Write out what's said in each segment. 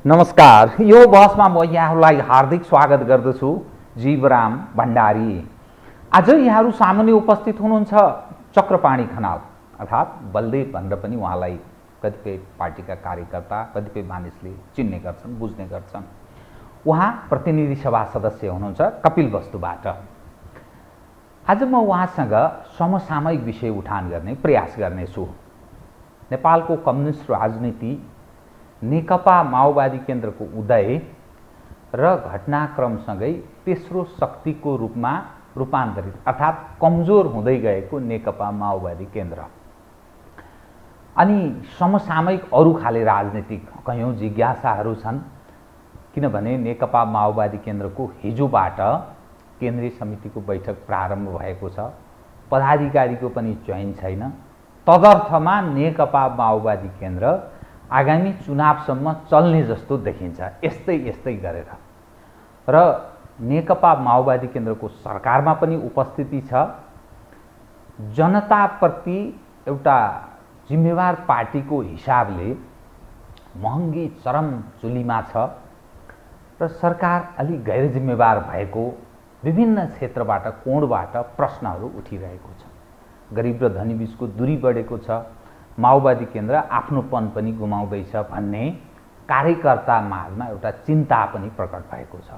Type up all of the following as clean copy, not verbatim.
नमस्कार। यो बहसमा म यहाँहरूलाई हार्दिक स्वागत गर्दछु। जीवराम भण्डारी। आज यहाँहरू सामुन्ने उपस्थित हुनुहुन्छ चक्रपाणी खनाल अर्थात् बलदेव भनेर पनि उहाँलाई कतिपय पार्टीका कार्यकर्ता कतिपय मानिसले चिन्ने गर्छन्, बुझ्ने गर्छन्। उहाँ प्रतिनिधि सभा सदस्य हुनुहुन्छ कपिलवस्तुबाट। आज म उहाँसँग समसामयिक विषय उठान गर्ने प्रयास गर्नेछु। नेपालको कम्युनिस्ट राजनीति, नेकपा माओवादी केन्द्रको उदय र घटनाक्रमसँगै तेस्रो शक्तिको रूपमा रूपान्तरित अर्थात् कमजोर हुँदै गएको नेकपा माओवादी केन्द्र अनि समसामयिक अरू खाले राजनीतिक कयौं जिज्ञासाहरू छन्। किनभने नेकपा माओवादी केन्द्रको हिजोबाट केन्द्रीय समितिको बैठक प्रारम्भ भएको छ। पदाधिकारीको पनि चयन छैन। तदर्थमा नेकपा माओवादी केन्द्र आगामी चुनावसम्म चल्ने जस्तो देखिन्छ। यस्तै गरेर र नेकपा माओवादी केन्द्रको सरकारमा पनि उपस्थिति छ। जनताप्रति एउटा जिम्मेवार पार्टीको हिसाबले महँगी चरम चुलीमा छ र सरकार अलि गैर जिम्मेवार भएको विभिन्न क्षेत्रबाट कोणबाट प्रश्नहरू उठिरहेको छ। गरिब र धनी बीचको दूरी बढेको छ। माओवादी केन्द्र आफ्नोपन पनि गुमाउँदैछ भन्ने कार्यकर्ता माझमा एउटा चिन्ता पनि प्रकट भएको छ।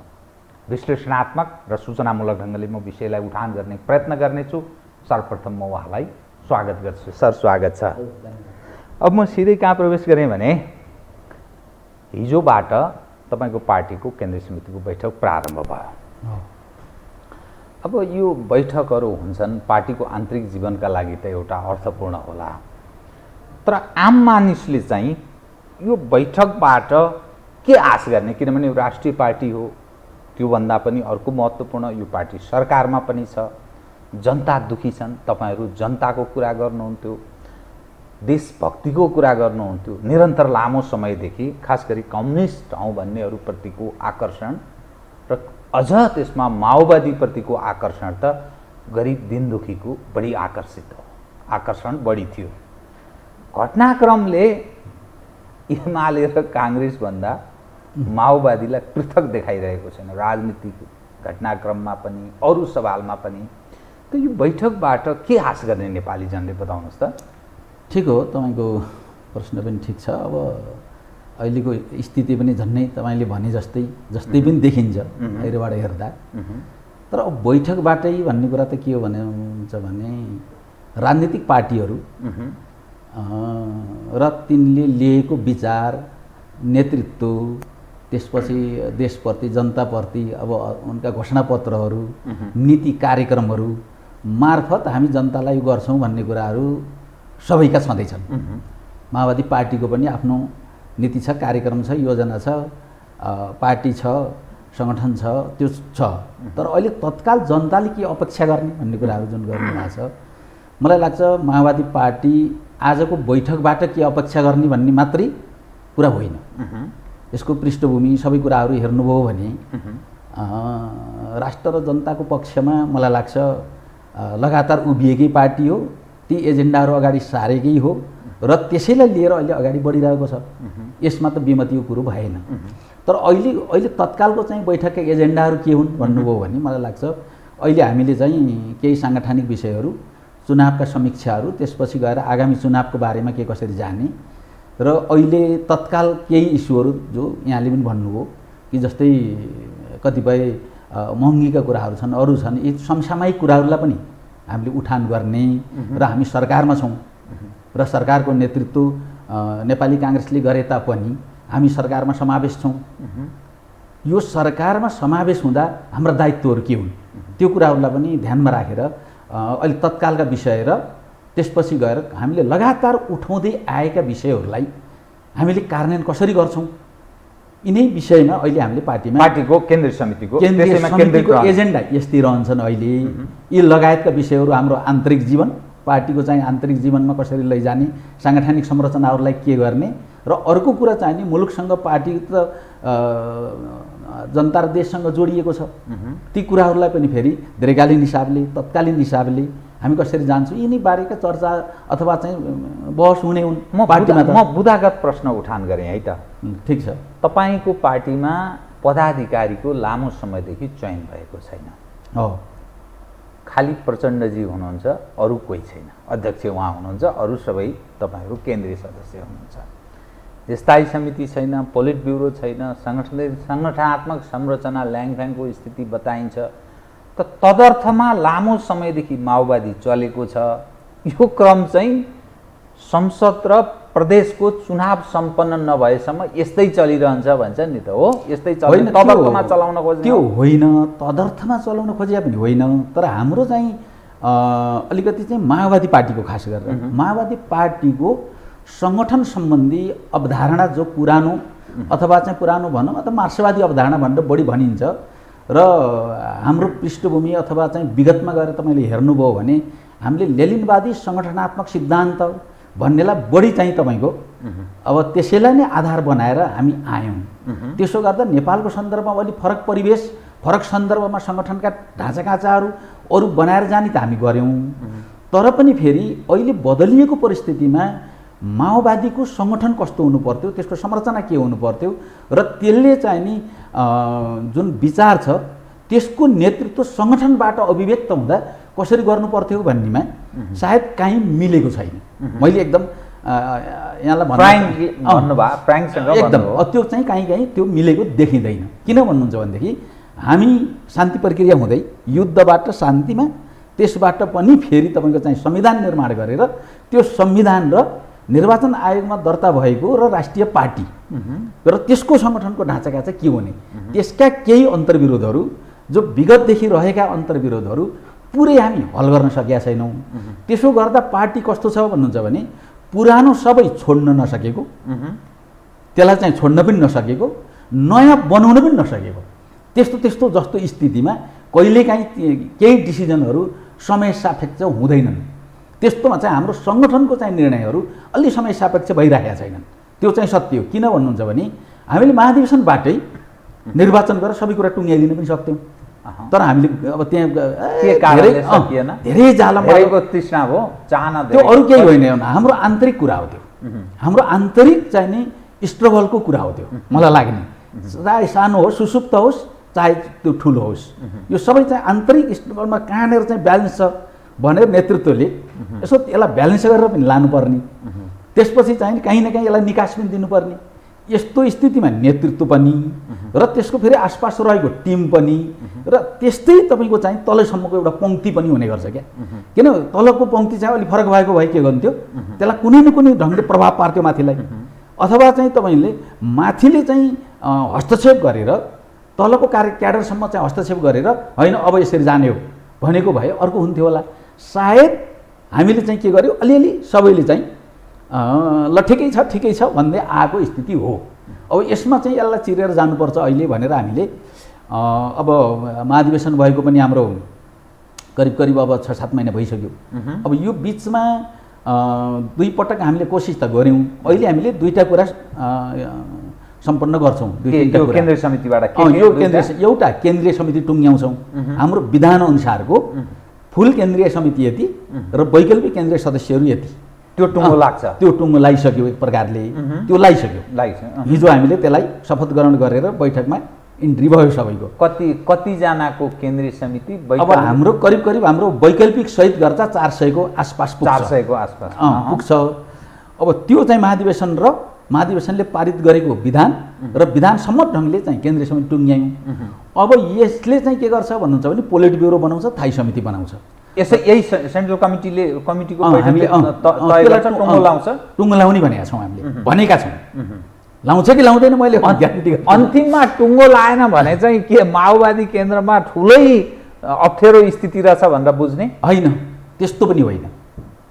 विश्लेषणात्मक र सूचनामूलक ढङ्गले म विषयलाई उठान गर्ने प्रयत्न गर्नेछु। सर्वप्रथम म उहाँलाई स्वागत गर्छु। सर, स्वागत छ। अब म सिधै कहाँ प्रवेश गरेँ भने हिजोबाट तपाईँको पार्टीको केन्द्रीय समितिको बैठक प्रारम्भ भयो। अब यो बैठकहरू हुन्छन् पार्टीको आन्तरिक जीवनका लागि त एउटा अर्थपूर्ण होला, तर आम मानिसले चाहिँ यो बैठकबाट के आश गर्ने? किनभने यो राष्ट्रिय पार्टी हो। त्योभन्दा पनि अर्को महत्त्वपूर्ण, यो पार्टी सरकारमा पनि छ। जनता दुखी छन्। तपाईँहरू जनताको कुरा गर्नुहुन्थ्यो, देशभक्तिको कुरा गर्नुहुन्थ्यो। निरन्तर लामो समयदेखि खास गरी कम्युनिस्ट हौँ भन्नेहरूप्रतिको आकर्षण र अझ त्यसमा माओवादीप्रतिको आकर्षण त गरिब दिन दुखीको बढी आकर्षण बढी थियो। घटनाक्रमले एमाले र काङ्ग्रेसभन्दा माओवादीलाई पृथक देखाइरहेको छैन। राजनीतिक घटनाक्रममा पनि अरू सवालमा पनि। त यो बैठकबाट के आश गर्ने नेपाली जनले बताउनुहोस् त। ठिक हो, तपाईँको प्रश्न पनि ठिक छ। अब अहिलेको स्थिति पनि झन्नै तपाईँले भने जस्तै पनि देखिन्छ बाहिरबाट हेर्दा। तर अब बैठकबाटै भन्ने कुरा त के हो भने राजनीतिक पार्टीहरू र तिनले लिएको विचार, नेतृत्व, त्यसपछि देशप्रति, जनताप्रति अब उनका घोषणापत्रहरू, नीति कार्यक्रमहरू मार्फत हामी जनतालाई गर्छौँ भन्ने कुराहरू सबैका छँदैछन्। माओवादी पार्टीको पनि आफ्नो नीति छ, कार्यक्रम छ, योजना छ, पार्टी छ, सङ्गठन छ, त्यो छ। तर अहिले तत्काल जनताले के अपेक्षा गर्ने भन्ने कुराहरू जुन गर्नुभएको छ, मलाई लाग्छ माओवादी पार्टी आजको बैठकबाट के अपेक्षा गर्ने भन्ने मात्रै कुरा होइन। यसको पृष्ठभूमि सबै कुराहरू हेर्नुभयो भने राष्ट्र र जनताको पक्षमा मलाई लाग्छ लगातार उभिएकै पार्टी हो। ती एजेन्डाहरू अगाडि सारेकै हो र त्यसैलाई लिएर अहिले अगाडि बढिरहेको छ। यसमा त विमतिको कुरो भएन। तर अहिले तत्कालको चाहिँ बैठकका एजेन्डाहरू के हुन् भन्नुभयो भने मलाई लाग्छ अहिले हामीले चाहिँ केही साङ्गठनिक विषयहरू, चुनावका समीक्षाहरू, त्यसपछि गएर आगामी चुनावको बारेमा के कसरी जाने र अहिले तत्काल केही इस्युहरू जो यहाँले पनि भन्नुभयो कि जस्तै कतिपय महँगीका कुराहरू छन्, अरू छन्, यी समसामयिक कुराहरूलाई पनि हामीले उठान गर्ने र हामी सरकारमा छौँ र सरकारको नेतृत्व नेपाली काङ्ग्रेसले गरे तापनि हामी सरकारमा समावेश छौँ। यो सरकारमा समावेश हुँदा हाम्रा दायित्वहरू के हुन् त्यो कुराहरूलाई पनि ध्यानमा राखेर अहिले तत्कालका विषय र त्यसपछि गएर हामीले लगातार उठाउँदै आएका विषयहरूलाई हामीले कार्यान्वयन कसरी गर्छौँ, यिनै विषयमा अहिले हामीले पार्टीको केन्द्रीय समितिको एजेन्डा यस्तै रहन्छन्। अहिले यी लगायतका विषयहरू हाम्रो आन्तरिक जीवन, पार्टीको चाहिँ आन्तरिक जीवनमा कसरी लैजाने, साङ्गठनिक संरचनाहरूलाई के गर्ने र अर्को कुरा चाहिँ नि मुलुकसँग पार्टी त जनता र देशसँग जोडिएको छ। ती कुराहरूलाई पनि फेरि दीर्घकालीन हिसाबले, तत्कालीन हिसाबले हामी कसरी जान्छौँ यिनी बारेका चर्चा अथवा चाहिँ बहस हुने हुन् पार्टीमा। म बुदागत प्रश्न उठान गरेँ है त। ठिक छ। तपाईँको पार्टीमा पदाधिकारीको लामो समयदेखि चयन भएको छैन। हो, खालि प्रचण्डजी हुनुहुन्छ, अरू कोही छैन। अध्यक्ष उहाँ हुनुहुन्छ, अरू सबै तपाईँहरू केन्द्रीय सदस्य हुनुहुन्छ। स्थायी समिति छैन, पोलिट ब्युरो छैन, सङ्गठनात्मक संरचना ल्याङफ्याङको स्थिति बताइन्छ। त तदर्थमा लामो समयदेखि माओवादी चलेको छ। यो क्रम चाहिँ संसद र प्रदेशको चुनाव सम्पन्न नभएसम्म यस्तै चलिरहन्छ भन्छ नि त। हो, यस्तै चल्दैन, तदर्थमा चलाउन खोज्ने त्यो होइन, तदर्थमा चलाउन खोजे पनि होइन। तर हाम्रो चाहिँ अलिकति चाहिँ माओवादी पार्टीको खास गरेर माओवादी पार्टीको सङ्गठन सम्बन्धी अवधारणा जो पुरानो अथवा चाहिँ पुरानो भनौँ अथवा मार्क्सवादी अवधारणा भनेर बढी भनिन्छ र हाम्रो पृष्ठभूमि अथवा चाहिँ विगतमा गएर तपाईँले हेर्नुभयो भने हामीले लेनिनवादी सङ्गठनात्मक सिद्धान्त भन्नेलाई बढी चाहिँ तपाईँको अब त्यसैलाई नै आधार बनाएर हामी आयौँ। त्यसो गर्दा नेपालको सन्दर्भमा अलिक फरक परिवेश, फरक सन्दर्भमा सङ्गठनका ढाँचाकाँचाहरू अरू बनाएर जाने त हामी गऱ्यौँ। तर पनि फेरि अहिले बदलिएको परिस्थितिमा माओवादीको सङ्गठन कस्तो हुनु पर्थ्यो, त्यसको संरचना के हुनु पर्थ्यो र त्यसले चाहिँ नि जुन विचार छ त्यसको नेतृत्व सङ्गठनबाट अभिव्यक्त हुँदा कसरी गर्नु पर्थ्यो भन्नेमा सायद काहीँ मिलेको छैन। मैले एकदम यहाँलाई एकदम त्यो चाहिँ काहीँ त्यो मिलेको देखिँदैन। किन भन्नुहुन्छ भनेदेखि हामी शान्ति प्रक्रिया हुँदै युद्धबाट शान्तिमा, त्यसबाट पनि फेरि तपाईँको चाहिँ संविधान निर्माण गरेर त्यो संविधान र निर्वाचन आयोगमा दर्ता भएको र राष्ट्रिय पार्टी र त्यसको सङ्गठनको ढाँचाका चाहिँ के हुने, त्यसका केही अन्तर्विरोधहरू जो विगतदेखि रहेका अन्तर्विरोधहरू पुरै हामी हल गर्न सकेका छैनौँ। त्यसो गर्दा पार्टी कस्तो छ भन्नुहुन्छ भने पुरानो सबै छोड्न नसकेको, त्यसलाई चाहिँ छोड्न पनि नसकेको, नयाँ बनाउन पनि नसकेको, त्यस्तो जस्तो स्थितिमा कहिलेकाहीँ केही डिसिजनहरू समय सापेक्ष हुँदैनन्। त्यस्तोमा चाहिँ हाम्रो सङ्गठनको चाहिँ निर्णयहरू अलि समय सापेक्ष भइरहेका छैनन्। त्यो चाहिँ सत्य हो। किन भन्नुहुन्छ भने हामीले महाधिवेशनबाटै निर्वाचन गरेर सबै कुरा टुङ्ग्याइदिन पनि सक्थ्यौँ। तर हामीले अब त्यहाँ धेरै जालमा तृष्णा भयो, चाहना, त्यो अरू केही होइन, हाम्रो आन्तरिक कुरा हो। त्यो हाम्रो आन्तरिक चाहिँ नि स्ट्रगलको कुरा हो। त्यो मलाई लाग्ने चाहे सानो होस्, सुसुप्त होस्, चाहे त्यो ठुलो होस्, यो सबै चाहिँ आन्तरिक स्ट्रगलमा कहाँनिर चाहिँ ब्यालेन्स छ भनेर नेतृत्वले यसो यसलाई ब्यालेन्स गरेर पनि लानुपर्ने, त्यसपछि चाहिँ कहीँ न कहीँ यसलाई निकास पनि दिनुपर्ने। यस्तो स्थितिमा नेतृत्व पनि र त्यसको फेरि आसपास रहेको टिम पनि र त्यस्तै तपाईँको चाहिँ तलसम्मको एउटा पङ्क्ति पनि हुने गर्छ क्या। किन तलको पङ्क्ति चाहिँ अलिक फरक भएको भए के गर्थ्यो, त्यसलाई कुनै न कुनै ढङ्गले प्रभाव पार्थ्यो माथिलाई, अथवा चाहिँ तपाईँले माथिले चाहिँ हस्तक्षेप गरेर तलको क्याडरसम्म चाहिँ हस्तक्षेप गरेर होइन अब यसरी जाने हो भनेको भए अर्को हुन्थ्यो होला। सायद हामीले चाहिँ के गर्यो, अलिअलि सबैले चाहिँ ल ठिकै छ भन्दै आएको स्थिति हो। अब यसमा चाहिँ यसलाई चिरेर जानुपर्छ अहिले भनेर हामीले अब महाधिवेशन भएको पनि हाम्रो करिब अब 6-7 महिना भइसक्यो। अब यो बिचमा दुई पटक हामीले कोसिस त गऱ्यौँ। अहिले हामीले दुईवटा कुरा सम्पन्न गर्छौँ। केन्द्रीय समितिबाट एउटा केन्द्रीय समिति टुङ्ग्याउँछौँ। हाम्रो विधान अनुसारको फुल केन्द्रीय समिति यति र वैकल्पिक केन्द्रीय सदस्यहरू यति, त्यो टुङ्गो लाग्छ। त्यो टुङ्गो लगाइसक्यो, एक प्रकारले त्यो लगाइसक्यो। हिजो हामीले त्यसलाई शपथ ग्रहण गरेर बैठकमा इन्ट्री भयो सबैको। कतिजनाको केन्द्रीय समिति? अब हाम्रो करिब हाम्रो वैकल्पिक सहित गर्दा 400 को आसपास पुग्छ। 400 को आसपास पुग्छ। अब त्यो चाहिँ महाधिवेशनले पारित गरेको विधान र विधानसम्म ढङ्गले चाहिँ केन्द्रीय समिति टुङ्ग्यायौँ। अब यसले चाहिँ के गर्छ भन्नुहुन्छ भने पोलिट ब्युरो बनाउँछ, थाई समिति बनाउँछ। यही सेन्ट्रल कमिटीको हामीले टुङ्गो लाउने भनेका छौँ, हामीले भनेका छौँ। लाउँछ कि लाउँदैन मैले ग्यारेन्टी। अन्तिममा टुङ्गो लाएन भने चाहिँ के माओवादी केन्द्रमा ठुलै अप्ठ्यारो स्थिति रहेछ भनेर बुझ्ने होइन? त्यस्तो पनि होइन।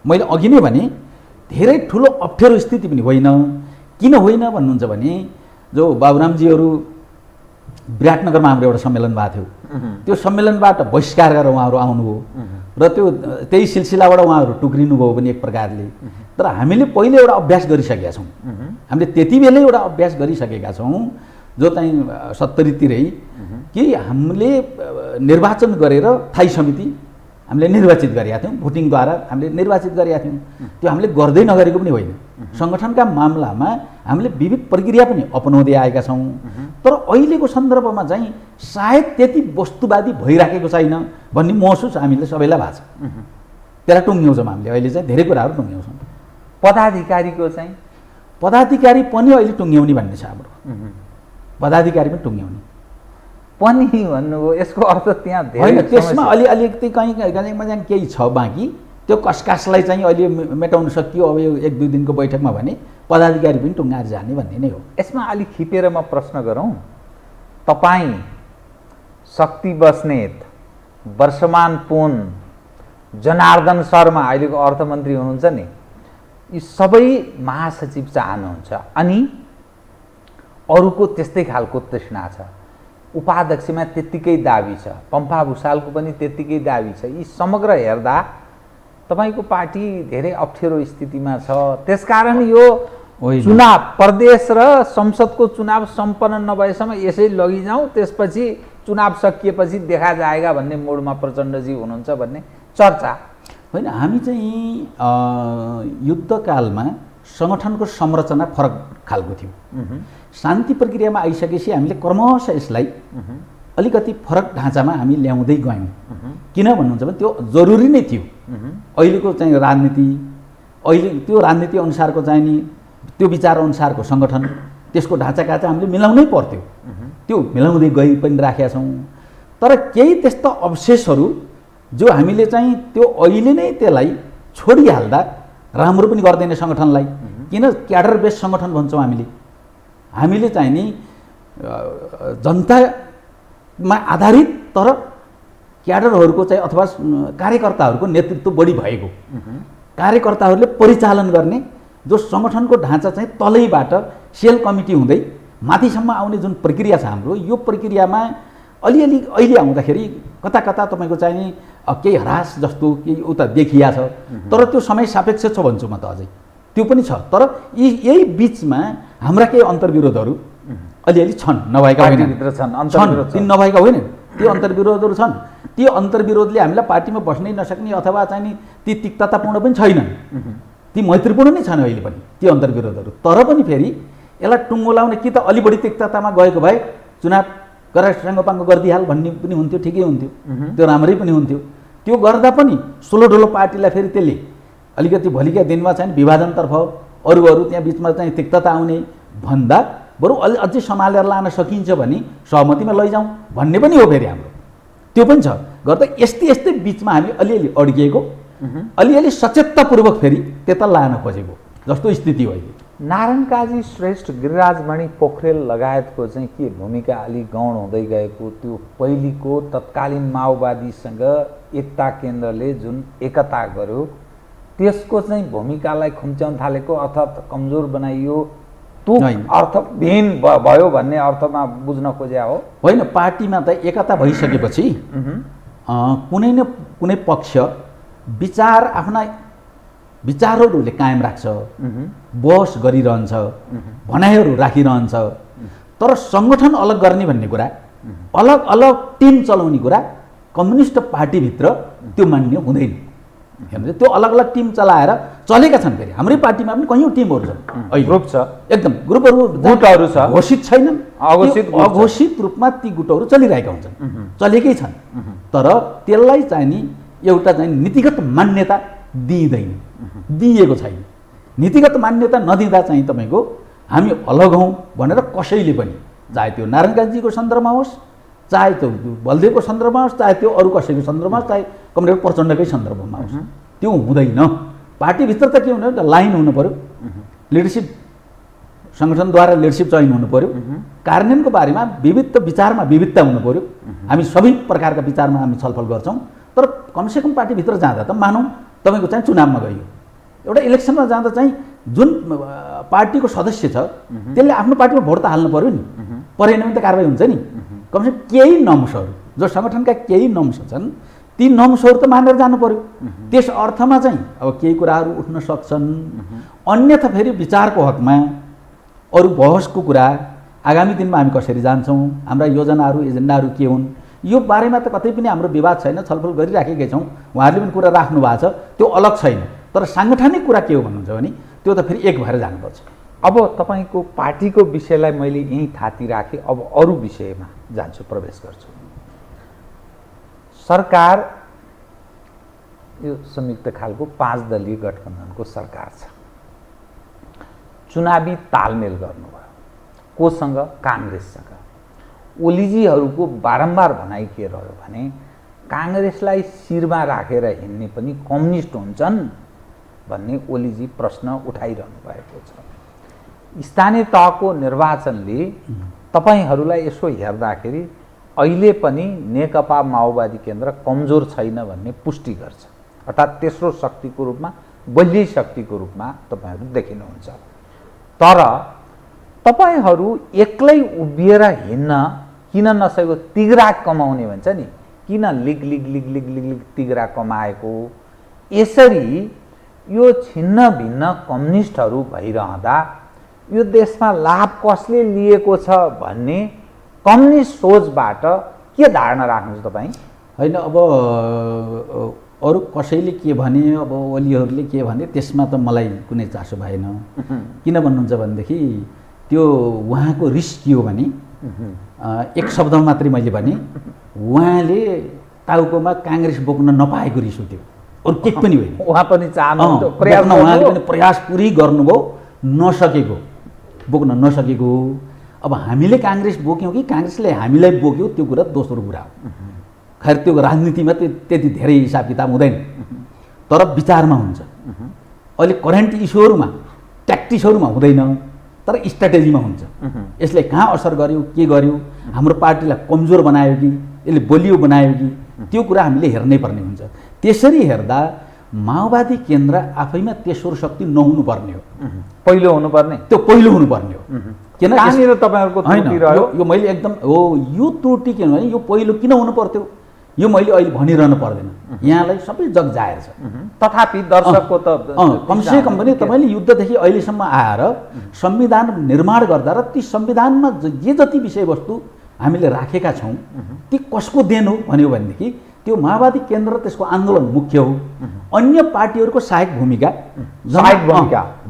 मैले अघि नै भने धेरै ठुलो अप्ठ्यारो स्थिति पनि होइन। किन होइन भन्नुहुन्छ भने जो बाबुरामजीहरू विराटनगरमा हाम्रो एउटा सम्मेलन भएको थियो, त्यो सम्मेलनबाट बहिष्कार गरेर उहाँहरू आउनुभयो र त्यही सिलसिलाबाट उहाँहरू टुक्रिनुभयो पनि एक प्रकारले। तर हामीले पहिले एउटा अभ्यास गरिसकेका छौँ। हामीले त्यति बेलै एउटा अभ्यास गरिसकेका छौँ जो चाहिँ 70 तिरै कि हामीले निर्वाचन गरेर थाई समिति हामीले निर्वाचित गरेका थियौँ, भोटिङद्वारा हामीले निर्वाचित गरेका थियौँ। त्यो हामीले गर्दै नगरेको पनि होइन। सङ्गठनका मामलामा हामीले विविध प्रक्रिया पनि अपनाउँदै आएका छौँ। तर अहिलेको सन्दर्भमा चाहिँ सायद त्यति वस्तुवादी भइराखेको छैन भन्ने महसुस हामीले सबैलाई भएको छ। त्यसलाई टुङ्ग्याउँछौँ हामीले, अहिले चाहिँ धेरै कुराहरू टुङ्ग्याउँछौँ। पदाधिकारीको चाहिँ पदाधिकारी पनि अहिले टुङ्ग्याउने भन्ने छ हाम्रो। पदाधिकारी पनि टुङ्ग्याउने पनि भन्नुभयो, यसको अर्थ त्यहाँ होइन, त्यसमा अलिकति कहीँ केही छ बाँकी, त्यो कसकासलाई चाहिँ अहिले मेटाउन सकियो अब यो 1-2 दिनको बैठकमा भने पदाधिकारी पनि टुङ्गाएर जाने भन्ने नै हो। यसमा अलिक खिपेर म प्रश्न गरौँ, तपाईँ, शक्ति बस्नेत, वर्षमान पुन, जनार्दन शर्मा अहिलेको अर्थमन्त्री हुनुहुन्छ नि, यी सबै महासचिव चाहनुहुन्छ अनि अरूको त्यस्तै खालको तृष्णा छ। उपाध्यक्षमा त्यत्तिकै दाबी छ, पम्फा भुषालको पनि त्यत्तिकै दाबी छ। यी समग्र हेर्दा तपाईँको पार्टी धेरै अप्ठ्यारो स्थितिमा छ। त्यसकारण यो चुनाव, प्रदेश र संसदको चुनाव सम्पन्न नभएसम्म यसै लगिजाउँ, त्यसपछि चुनाव सकिएपछि देखा जाएगा भन्ने मोडमा प्रचण्डजी हुनुहुन्छ भन्ने चर्चा। होइन, हामी चाहिँ युद्धकालमा सङ्गठनको संरचना फरक खालको थियो। शान्ति प्रक्रियामा आइसकेपछि हामीले क्रमशः यसलाई अलिकति फरक ढाँचामा हामी ल्याउँदै गयौँ। किन भन्नुहुन्छ भने त्यो जरुरी नै थियो। अहिलेको चाहिँ राजनीति, अहिले त्यो राजनीति अनुसारको चाहिँ नि त्यो विचार अनुसारको सङ्गठन, त्यसको ढाँचाकाचा हामीले मिलाउनै पर्थ्यो। त्यो मिलाउँदै गइ पनि राखेका छौँ। तर केही त्यस्ता अवशेषहरू जो हामीले चाहिँ त्यो अहिले नै त्यसलाई छोडिहाल्दा राम्रो पनि गर्दैन सङ्गठनलाई। किन क्याडर बेस सङ्गठन भन्छौँ हामीले चाहिँ नि जनतामा आधारित तर क्याडरहरूको चाहिँ अथवा कार्यकर्ताहरूको नेतृत्व बढी भएको, कार्यकर्ताहरूले परिचालन गर्ने जो सङ्गठनको ढाँचा चाहिँ तलैबाट सेल कमिटी हुँदै माथिसम्म आउने जुन प्रक्रिया छ हाम्रो, यो प्रक्रियामा अलिअलि अहिले आउँदाखेरि कता कता तपाईँको चाहिँ नि केही ह्रास जस्तो केही उता देखिया छ। तर त्यो समय सापेक्ष छ भन्छु म त, अझै त्यो पनि छ। तर यही बिचमा हाम्रा केही अन्तर्विरोधहरू अलिअलि छन्, नभएका होइन, तीन नभएका होइन, त्यो अन्तर्विरोधहरू छन्। ती अन्तर्विरोधले हामीलाई पार्टीमा बस्नै नसक्ने अथवा चाहिँ नि ती तिक्ततापूर्ण पनि छैनन्, ती मैत्रीपूर्ण नै छन् अहिले पनि ती अन्तर्विरोधहरू। तर पनि फेरि यसलाई टुङ्गो लाउने कि त अलि बढी तिक्ततामा गएको भए चुनाव गरासँग गरिदिहाल भन्ने पनि हुन्थ्यो, ठिकै हुन्थ्यो, त्यो राम्रै पनि हुन्थ्यो। त्यो गर्दा पनि सोलो ढोलो पार्टीलाई फेरि त्यसले अलिकति भोलिका दिनमा चाहिँ विभाजनतर्फ अरू त्यहाँ बिचमा चाहिँ तिक्तता आउने भन्दा बरु अझै सम्हालेर लान सकिन्छ भने सहमतिमा लैजाउँ भन्ने पनि हो फेरि हाम्रो, त्यो पनि छ। गर्दा यस्तै बिचमा हामी अलिअलि अड्किएको, अलिअलि सचेततापूर्वक फेरि त्यता लान खोजेको जस्तो स्थिति हो अहिले। नारायण काजी श्रेष्ठ, गिरिराजमणि पोखरेल लगायतको चाहिँ के भूमिका अलिक गौण हुँदै गएको, त्यो पहिलेको तत्कालीन माओवादीसँग एकता केन्द्रले जुन एकता गर्यो त्यसको चाहिँ भूमिकालाई खुम्च्याउन थालेको अर्थात् कमजोर बनाइयो, त्यो अर्थविहीन भयो भन्ने अर्थमा बुझ्न खोज्या हो? होइन, पार्टीमा त एकता भइसकेपछि कुनै न कुनै पक्ष विचार आफ्ना विचारहरूले कायम राख्छ, बहस गरिरहन्छ, भनाइहरू राखिरहन्छ। तर सङ्गठन अलग गर्ने भन्ने कुरा, अलग अलग टिम चलाउने कुरा कम्युनिस्ट पार्टीभित्र त्यो मान्य हुँदैन। हेर्नु, त्यो अलग अलग टिम चलाएर चलेका छन्। फेरि हाम्रै पार्टीमा पनि कयौँ टिमहरू छन्, ग्रुप छ, एकदम ग्रुपहरू, गुटहरू छ, घोषित छैनन्, अघोषित रूपमा ती गुटहरू चलिरहेका हुन्छन्, चलेकै छन्। तर त्यसलाई चाहिँ नि एउटा चाहिँ नीतिगत मान्यता दिइएको छैन। नीतिगत मान्यता नदिँदा चाहिँ तपाईँको हामी अलग हौँ भनेर कसैले पनि, चाहे त्यो नारायण काजीको सन्दर्भमा होस्, चाहे त्यो बलदेवको सन्दर्भमा होस्, चाहे त्यो अरू कसैको सन्दर्भमा होस्, चाहे कमरेड प्रचण्डकै सन्दर्भमा होस्, त्यो हुँदैन। पार्टीभित्र त के हुनु, एउटा लाइन हुनु पऱ्यो, लिडरसिप सङ्गठनद्वारा लिडरसिप चयन हुनु पऱ्यो, कार्यान्वयनको बारेमा विचारमा विविधता हुनु पऱ्यो। हामी सबै प्रकारका विचारमा हामी छलफल गर्छौँ। तर कमसेकम पार्टीभित्र जाँदा त मानौँ तपाईँको चाहिँ चुनावमा गयो, एउटा इलेक्सनमा जाँदा चाहिँ जुन पार्टीको सदस्य छ त्यसले आफ्नो पार्टीमा भोट त हाल्नु पऱ्यो नि, परेन भने त कारवाही हुन्छ नि। कमसेकम केही नम्सहरू, जो सङ्गठनका केही नम्स छन्, ती नम्सहरू त मानेर जानु पऱ्यो। त्यस अर्थमा चाहिँ अब केही कुराहरू उठ्न सक्छन्, अन्यथा फेरि विचारको हकमा अरू बहसको कुरा, आगामी दिनमा हामी कसरी जान्छौँ, हाम्रा योजनाहरू एजेन्डाहरू के हुन्, यो बारेमा त कतै पनि हाम्रो विवाद छैन, छलफल गरिराखेकै छौँ, उहाँहरूले पनि कुरा राख्नु भएको छ, त्यो अलग छैन। तर साङ्गठनिक कुरा के हो भन्नुहुन्छ भने त्यो त फेरि एक भएर जानुपर्छ। अब तपाईँको पार्टीको विषयलाई मैले यहीँ थाती राखेँ, अब अरू विषयमा जान्छु, प्रवेश गर्छु। सरकार यो संयुक्त खालको 5 दलीय गठबन्धनको सरकार छ। चुनावी तालमेल गर्नुभयो कोसँग? काङ्ग्रेससँग। ओलीजीहरूको बारम्बार भनाइ के रह्यो भने काङ्ग्रेसलाई शिरमा राखेर हिँड्ने पनि कम्युनिस्ट हुन्छन् भन्ने ओलीजी प्रश्न उठाइरहनु भएको छ। स्थानीय तहको निर्वाचनले तपाईँहरूलाई यसो हेर्दाखेरि अहिले पनि नेकपा माओवादी केन्द्र कमजोर छैन भन्ने पुष्टि गर्छ, अर्थात् तेस्रो शक्तिको रूपमा, बलियै शक्तिको रूपमा तपाईँहरू देखिनुहुन्छ। तर तपाईँहरू एक्लै उभिएर हिँड्न किन नसकेको? तिग्रा कमाउने भन्छ नि, किन लिग लिग लिग लिग लिग लिग तिग्रा कमाएको? यसरी यो छिन्न भिन्न कम्युनिस्टहरू भइरहँदा यो देशमा लाभ कसले लिएको छ भन्ने कम्युनिस्ट सोचबाट के धारणा राख्नुहुन्छ तपाईँ? होइन, अब अरू कसैले के भने, अब ओलीहरूले के भने त्यसमा त मलाई कुनै चासो भएन। किन भन्नुहुन्छ भनेदेखि त्यो उहाँको रिस के हो भने एक शब्दमा मात्रै मैले भने उहाँले टाउकोमा काङ्ग्रेस बोक्न नपाएको रिस हो त्यो, अरू केही पनि होइन। उहाँ पनि चाहनु उहाँले पनि प्रयास पुरै गर्नुभयो, नसकेको, बोक्न नसकेको। अब हामीले काङ्ग्रेस बोक्यौँ कि काङ्ग्रेसले हामीलाई बोक्यो त्यो कुरा दोस्रो कुरा हो। खैर त्यो राजनीतिमा त्यति धेरै हिसाब किताब हुँदैन, तर विचारमा हुन्छ। अहिले करेन्ट इस्युहरूमा, ट्याक्टिक्सहरूमा हुँदैन, तर स्ट्राटेजीमा हुन्छ। यसले कहाँ असर गर्यो, के गर्यो, हाम्रो पार्टीलाई कमजोर बनायो कि यसले बलियो बनायो कि, त्यो कुरा हामीले हेर्नै पर्ने हुन्छ। त्यसरी हेर्दा माओवादी केन्द्र आफैमा तेस्रो शक्ति नहुनुपर्ने हो, पहिलो हुनुपर्ने, त्यो पहिलो हुनुपर्ने हो। किन कहाँनिर तपाईँहरूको त्रुटि रह्यो? यो मैले एकदम हो, यो त्रुटि किन भने यो पहिलो किन हुनु पर्थ्यो यो मैले अहिले भनिरहनु पर्दैन, यहाँलाई सबै जग जाहेर छ। तथापि दर्शकको त कमसेकम पनि तपाईँले युद्धदेखि अहिलेसम्म आएर संविधान निर्माण गर्दा र ती संविधानमा जे जति विषयवस्तु हामीले राखेका छौँ ती कसको देन हो भन्यो भनेदेखि त्यो माओवादी केन्द्र त्यसको आन्दोलन मुख्य हो। अन्य पार्टीहरूको सहायक भूमिका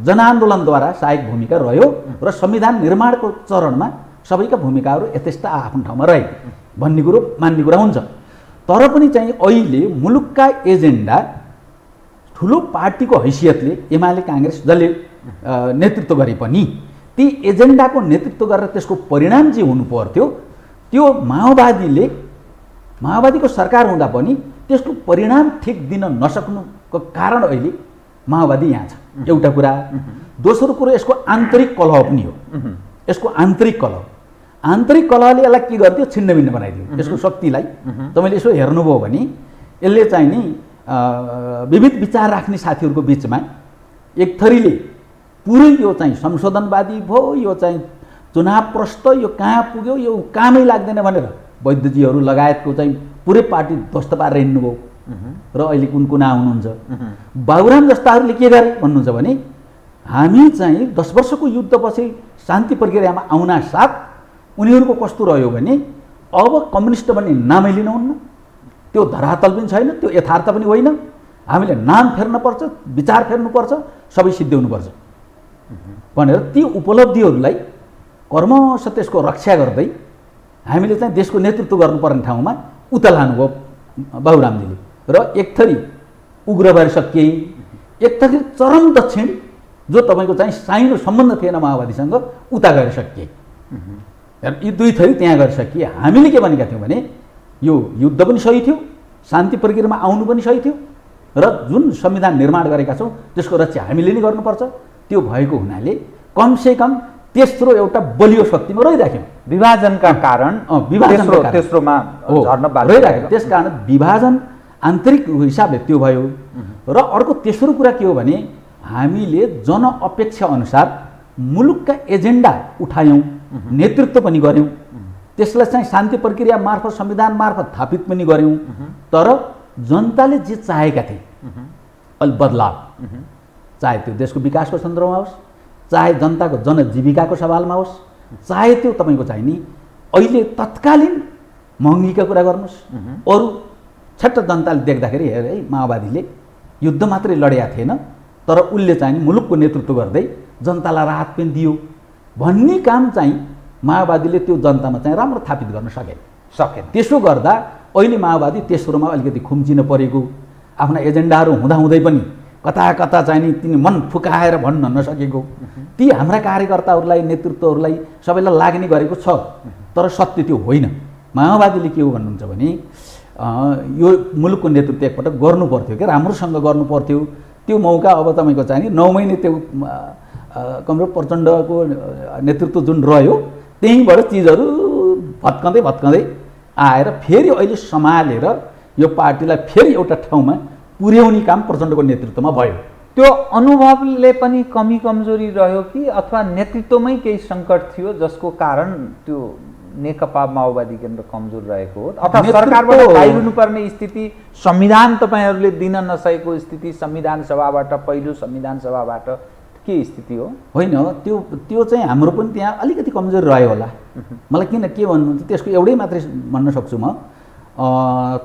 जनआन्दोलनद्वारा सहायक भूमिका रह्यो र संविधान निर्माणको चरणमा सबैका भूमिकाहरू यथेष्ट आफ्नो ठाउँमा रहे भन्ने कुरो मान्ने कुरा हुन्छ। तर पनि चाहिँ अहिले मुलुकका एजेन्डा ठुलो पार्टीको हैसियतले एमाले काङ्ग्रेस जसले नेतृत्व गरे पनि ती एजेन्डाको नेतृत्व गरेर त्यसको परिणाम जे हुनु पर्थ्यो त्यो माओवादीको सरकार हुँदा पनि त्यसको परिणाम ठिक दिन नसक्नुको कारण अहिले माओवादी यहाँ छ, एउटा कुरा। दोस्रो कुरो यसको आन्तरिक कलह पनि हो। यसको आन्तरिक कलहले यसलाई के गरिदियो, छिन्नभिन्न बनाइदियो यसको शक्तिलाई। तपाईँले यसो हेर्नुभयो भने यसले चाहिँ नि विविध विचार राख्ने साथीहरूको बिचमा एक थरीले पुरै यो चाहिँ संशोधनवादी भयो, यो चाहिँ चुनाव प्रस्त, यो कहाँ पुग्यो, यो कामै लाग्दैन भनेर वैद्यजीहरू लगायतको चाहिँ पुरै पार्टी ध्वस्त पारेर हिँड्नुभयो र अहिले कुन कुना हुनुहुन्छ। बाबुराम जस्ताहरूले के गरे भन्नुहुन्छ भने हामी चाहिँ 10 वर्षको युद्धपछि शान्ति प्रक्रियामा आउना साथ उनीहरूको कस्तो रह्यो भने अब कम्युनिस्ट भन्ने नामै लिनुहुन्न, त्यो धरातल पनि छैन, त्यो यथार्थ पनि होइन, हामीले नाम फेर्नुपर्छ, विचार फेर्नुपर्छ, सबै सिद्ध्याउनुपर्छ भनेर ती उपलब्धिहरूलाई कर्मश त्यसको रक्षा गर्दै हामीले चाहिँ देशको नेतृत्व गर्नुपर्ने ठाउँमा उता लानुभयो बाबुरामजीले र एक थरी उग्र भएर सकिए, एक थरी चरम दक्षिण जो तपाईँको चाहिँ साइनो सम्बन्ध थिएन माओवादीसँग उता गएर सकिए। यी दुई थरी त्यहाँ गएर सकिए। हामीले के भनेका थियौँ भने यो युद्ध पनि सही थियो, शान्ति प्रक्रियामा आउनु पनि सही थियो र जुन संविधान निर्माण गरेका छौँ त्यसको रक्षा हामीले नै गर्नुपर्छ। त्यो भएको हुनाले कमसेकम तेस्रो एउटा बलियो शक्तिमा रहिराख्यौँ। विभाजनका कारण तेस्रोमा झर्न बाध्य रहिराख्यो। त्यस कारण विभाजन आन्तरिक हिसाबले त्यो भयो। र अर्को तेस्रो कुरा के हो भने हामीले जनअपेक्षा अनुसार मुलुकका एजेन्डा उठायौँ, नेतृत्व पनि गऱ्यौँ, त्यसलाई चाहिँ शान्ति प्रक्रिया मार्फत संविधान मार्फत स्थापित पनि गऱ्यौँ। तर जनताले जे चाहेका थिए अलि बदलाव, चाहे त्यो देशको विकासको सन्दर्भमा होस्, चाहे जनताको जनजीविकाको सवालमा होस्, चाहे त्यो तपाईँको चाहिँ नि अहिले तत्कालीन महँगीका कुरा गर्नुहोस्, अरू छट्ट जनताले देख्दाखेरि हेर है माओवादीले युद्ध मात्रै लडेका थिएन, तर उसले चाहिँ मुलुकको नेतृत्व गर्दै जनतालाई राहत पनि दियो भन्ने काम चाहिँ माओवादीले त्यो जनतामा चाहिँ राम्रो थापित गर्न सकेन। त्यसो गर्दा अहिले माओवादी तेस्रोमा अलिकति खुम्चिन परेको, आफ्ना एजेन्डाहरू हुँदाहुँदै पनि कता कता चाहिँ नि तिनी मन फुकाएर भन्न नसकेको, ती हाम्रा कार्यकर्ताहरूलाई नेतृत्वहरूलाई सबैलाई लाग्ने गरेको छ, तर सत्य त्यो होइन। माओवादीले के हो भन्नुहुन्छ भने यो मुलुकको नेतृत्व एकपटक गर्नु पर्थ्यो क्या, राम्रोसँग गर्नु पर्थ्यो। त्यो मौका अब तपाईँको चाहिँ 9 महिने त्यो कमरेड प्रचण्डको नेतृत्व जुन रह्यो त्यहीँबाट चिजहरू भत्कँदै आएर फेरि अहिले सम्हालेर यो पार्टीलाई फेरि एउटा ठाउँमा पुर्याउने काम प्रचण्डको नेतृत्वमा भयो। त्यो अनुभवले पनि कमी कमजोरी रह्यो कि अथवा नेतृत्वमै केही सङ्कट थियो जसको कारण त्यो नेकपा माओवादी केन्द्र कमजोर रहेको हो, अथवा सरकारबाट बाहिरिनुपर्ने स्थिति, संविधान तपाईँहरूले दिन नसकेको स्थिति, संविधान सभाबाट पहिलो संविधान सभाबाट के स्थिति हो? होइन, त्यो चाहिँ हाम्रो पनि त्यहाँ अलिकति कमजोरी रह्यो होला। मलाई के भन्नुहुन्छ त्यसको एउटै मात्रै भन्न सक्छु म,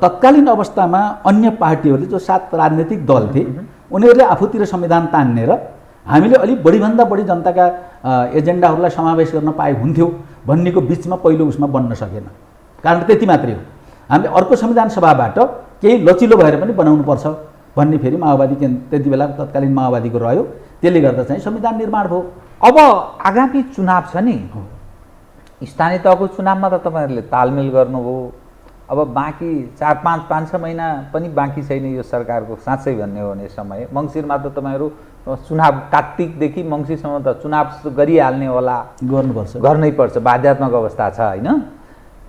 तत्कालीन अवस्थामा अन्य पार्टीहरूले जो 7 राजनीतिक दल थिए उनीहरूले आफूतिर संविधान तान्ने र हामीले अलिक बढीभन्दा बढी जनताका एजेन्डाहरूलाई समावेश गर्न पाए हुन्थ्यो भन्नेको बिचमा पहिलो उसमा बन्न सकेन। कारण त्यति मात्रै हो, हामीले अर्को संविधान सभाबाट केही लचिलो भएर पनि बनाउनुपर्छ भन्ने फेरि माओवादी त्यति बेला तत्कालीन माओवादीको रह्यो, त्यसले गर्दा चाहिँ संविधान निर्माण भयो। अब आगामी चुनाव छ नि, स्थानीय तहको चुनावमा त तपाईँहरूले तालमेल गर्नुभयो, अब बाँकी 4-5 महिना पनि बाँकी छैन यो सरकारको साँच्चै भन्ने हो भने समय। मङ्सिरमा त तपाईँहरू चुनाव, कार्तिकदेखि मङ्सिरसम्म त चुनाव गरिहाल्ने होला, गर्नै पर्छ, बाध्यात्मक अवस्था छ होइन?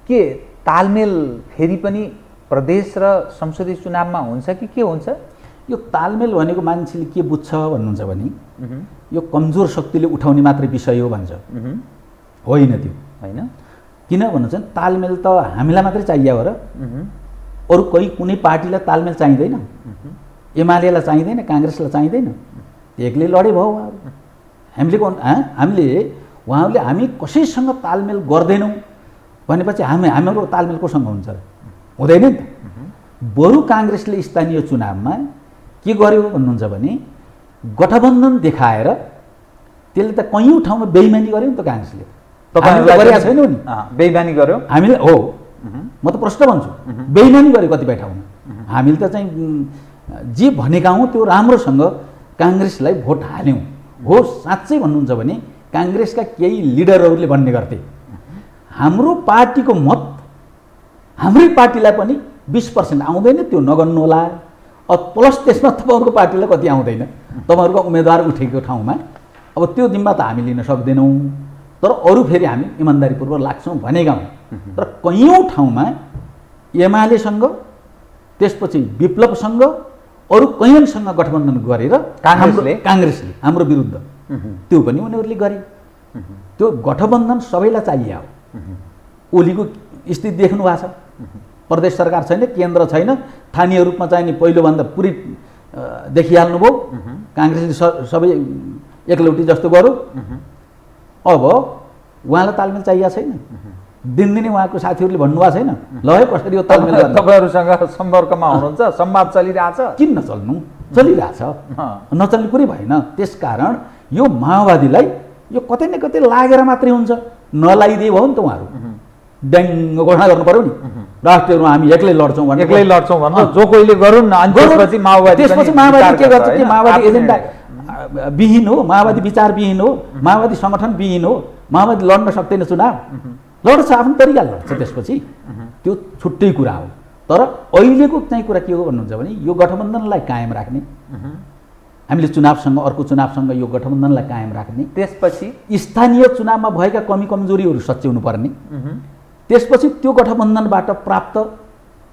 के तालमेल फेरि पनि प्रदेश र संसदीय चुनावमा हुन्छ कि के हुन्छ? यो तालमेल भनेको मान्छेले के बुझ्छ भन्नुहुन्छ भने यो कमजोर शक्तिले उठाउने मात्रै विषय हो भन्छ, होइन त्यो होइन। किन भन्नुहुन्छ भने तालमेल त हामीलाई मात्रै चाहियो हो र, अरू कुनै पार्टीलाई तालमेल चाहिँदैन, एमालेलाई चाहिँदैन, काङ्ग्रेसलाई चाहिँदैन, एक्लै लडे भयो उहाँहरू। उहाँहरूले हामी कसैसँग तालमेल गर्दैनौँ भनेपछि हाम्रो तालमेल कोसँग हुन्छ र? हुँदैन नि त। बरु काङ्ग्रेसले स्थानीय चुनावमा के गर्यो भन्नुहुन्छ भने गठबन्धन देखाएर त्यसले त कयौँ ठाउँमा बेइमानी गर्यो नि त काङ्ग्रेसले। गरेका छैनौँ नि, बेइमानी गर्यो हामीले हो, म त प्रश्न भन्छु, बेइमानी गर्यो कतिपय ठाउँमा। हामीले त चाहिँ जे भनेका हौँ त्यो राम्रोसँग काङ्ग्रेसलाई भोट हाल्यौँ हो। साँच्चै भन्नुहुन्छ भने काङ्ग्रेसका केही लिडरहरूले भन्ने गर्थे हाम्रो पार्टीको मत हाम्रै पार्टीलाई पनि 20% आउँदैन, त्यो नगर्नु होला। प्लस त्यसमा तपाईँहरूको पार्टीलाई कति आउँदैन, तपाईँहरूको उम्मेदवार उठेको ठाउँमा अब त्यो जिम्मा त हामी लिन सक्दैनौँ, तर अरू फेरि हामी इमान्दारीपूर्वक लाग्छौँ भनेका हौँ। तर कयौँ ठाउँमा एमालेसँग, त्यसपछि विप्लवसँग, अरू कयौँसँग गठबन्धन गरेर काङ्ग्रेसले हाम्रो विरुद्ध त्यो पनि उनीहरूले गरे। त्यो गठबन्धन सबैलाई चाहिए हो। ओलीको स्थिति देख्नु भएको छ, प्रदेश सरकार छैन, केन्द्र छैन, स्थानीय रूपमा चाहिँ नि पहिलोभन्दा पुरै देखिहाल्नुभयो। काङ्ग्रेसले सबै एकलौटी जस्तो गर्यो। अब उहाँलाई तालमेल चाहिएको छैन, दिनदिनै उहाँको साथीहरूले भन्नुभएको छैन ल है कसरी यो तालमेल गर्नु। तपाईँहरूसँग सम्पर्कमा हुनुहुन्छ, संवाद चलिरहेछ? किन नचल्नु, चलिरहेछ, नचल्ने कुरै भएन। त्यसकारण यो माओवादीलाई यो कतै न कतै लागेर मात्रै हुन्छ, नलागिदिए भयो नि त उहाँहरू ड्याङ्ग घोषणा गर्नु पर्यो नि, राष्ट्रिय रूपमा हामी एक्लै लड्छौँ भन्नु जो कोहीले गरून् न। त्यसपछि माओवादी के गर्छ कि माओवादी एजेन्डा विहीन हो, माओवादी विचार विहीन हो, माओवादी सङ्गठन विहीन हो, माओवादी लड्न सक्दैन चुनाव, लड्छ आफ्नो तरिकाले लड्छ, त्यसपछि त्यो छुट्टै कुरा हो। तर अहिलेको चाहिँ कुरा के हो भन्नुहुन्छ भने यो गठबन्धनलाई कायम राख्ने, हामीले चुनावसँग अर्को चुनावसँग यो गठबन्धनलाई कायम राख्ने, त्यसपछि स्थानीय चुनावमा भएका कमी कमजोरीहरू सच्याउनु पर्ने, त्यसपछि त्यो गठबन्धनबाट प्राप्त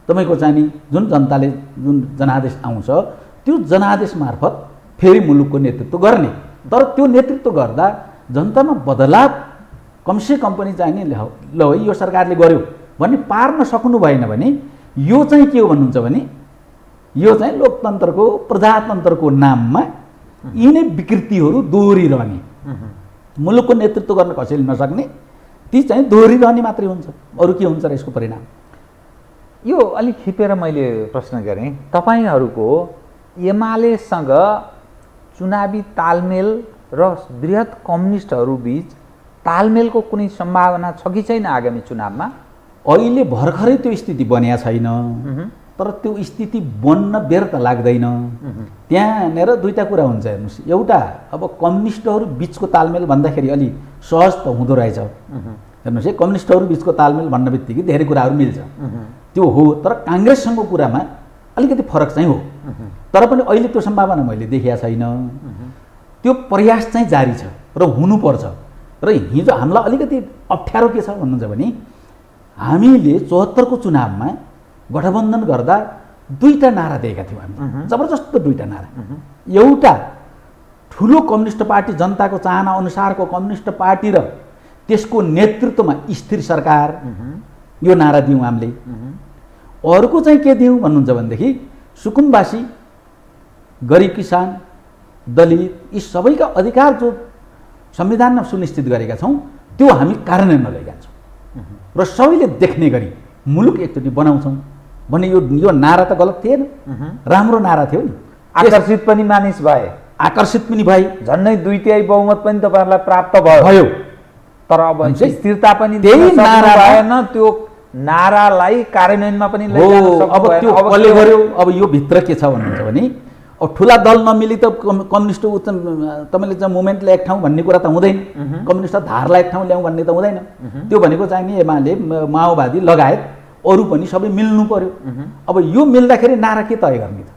तपाईँको चाहिँ जुन जनताले जुन जनादेश आउँछ त्यो जनादेश मार्फत फेरि मुलुकको नेतृत्व गर्ने। तर त्यो नेतृत्व गर्दा जनतामा बदलाव कमसे कम पनि चाहिँ नि ल है यो सरकारले गर्यो भन्ने पार्न सक्नु भएन भने यो चाहिँ के हो भन्नुहुन्छ भने यो चाहिँ लोकतन्त्रको प्रजातन्त्रको नाममा यिनै विकृतिहरू दोहोरिरहने, मुलुकको नेतृत्व गर्न कसैले नसक्ने, ती चाहिँ दोहोरिरहने मात्रै हुन्छ। अरू के हुन्छ र यसको परिणाम? यो अलिक खिपेर मैले प्रश्न गरेँ, तपाईँहरूको एमालेसँग चुनावी तालमेल र बृहत कम्युनिस्टहरू बीच तालमेलको कुनै सम्भावना छ कि छैन आगामी चुनावमा? अहिले भर्खरै त्यो स्थिति बनिया छैन, तर त्यो स्थिति बन्न बेर त लाग्दैन। त्यहाँनिर दुईवटा कुरा हुन्छ हेर्नुहोस्, एउटा अब कम्युनिस्टहरू बिचको तालमेल भन्दाखेरि अलि सहज त हुँदो रहेछ। हेर्नुहोस् है, कम्युनिस्टहरू बिचको तालमेल भन्ने बित्तिकै धेरै कुराहरू मिल्छ, त्यो हो। तर काङ्ग्रेससँगको कुरामा अलिकति फरक चाहिँ हो, तर पनि अहिले त्यो सम्भावना मैले देखेको छैन। त्यो प्रयास चाहिँ जारी छ र हुनुपर्छ। र हिजो हामीलाई अलिकति अप्ठ्यारो के छ भन्नुहुन्छ भने, हामीले 74 को चुनावमा गठबन्धन गर्दा दुईवटा नारा दिएका थियौँ हामी, जबरजस्त दुईवटा नारा। एउटा ठुलो कम्युनिस्ट पार्टी, जनताको चाहना अनुसारको कम्युनिस्ट पार्टी र त्यसको नेतृत्वमा स्थिर सरकार, यो नारा दियौँ हामीले। अर्को चाहिँ के दियौँ भन्नुहुन्छ भनेदेखि, सुकुम्बासी, गरिब किसान, दलित, यी सबैका अधिकार जो संविधानमा सुनिश्चित गरेका छौँ त्यो हामी कार्यान्वयनमा ल्याएका छौँ र सबैले देख्ने गरी मुलुक एकचोटि बनाउँछौँ भने यो नारा त गलत थिएन, राम्रो नारा थियो नि। आकर्षित पनि मानिस भए, आकर्षित पनि भए, झन्डै 2/3 बहुमत पनि तपाईँहरूलाई प्राप्त भयो। तर अब स्थिरता पनि त्यही नारा भएन, त्यो नारालाई कार्यान्वयनमा पनि लैजान सक्नु अब त्यो कसले गर्यो? अब यो भित्र के छ भन्नुहुन्छ भने, अब ठुला दल नमिली त कम्युनिस्ट तपाईँले चाहिँ मुभमेन्टलाई एक ठाउँ भन्ने कुरा त हुँदैन, कम्युनिस्ट धारलाई एक ठाउँ ल्याउँ भन्ने त हुँदैन। त्यो भनेको चाहिँ नि एमाले, माओवादी लगायत अरू पनि सबै मिल्नु पर्यो। अब यो मिल्दाखेरि नारा के तय गर्ने त?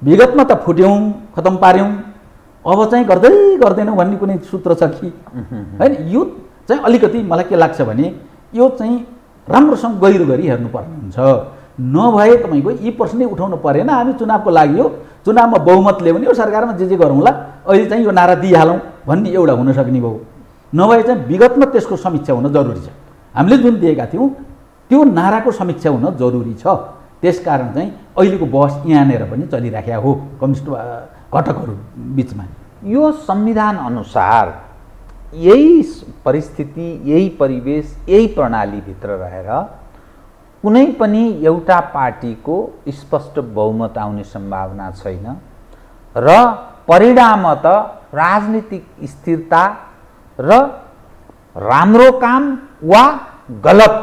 विगतमा त फुट्यौँ, खतम पार्यौँ, अब चाहिँ गर्दै गर्दैनौँ भन्ने कुनै सूत्र छ कि होइन? यो चाहिँ अलिकति मलाई के लाग्छ भने, यो चाहिँ राम्रोसँग गहिरो गरी हेर्नुपर्ने हुन्छ। नभए तपाईँको यी प्रश्न नै उठाउनु परेन, हामी चुनावको लागि हो, चुनावमा बहुमत ल्याउने हो, सरकारमा जे गरौँला, अहिले चाहिँ यो नारा दिइहालौँ भन्ने एउटा हुन सक्ने भयो। नभए चाहिँ विगतमा त्यसको समीक्षा हुन जरुरी छ। हामीले जुन दिएका थियौँ त्यो नाराको समीक्षा हुन जरुरी छ। त्यसकारण चाहिँ अहिलेको बहस यहाँनिर पनि चलिराखेको हो कम्युनिस्ट घटकहरू बिचमा। यो संविधान अनुसार यही परिस्थिति, यही परिवेश, यही प्रणालीभित्र रहेर कुनै पनि एउटा पार्टीको स्पष्ट बहुमत आउने सम्भावना छैन र परिणामत राजनीतिक स्थिरता र राम्रो काम वा गलत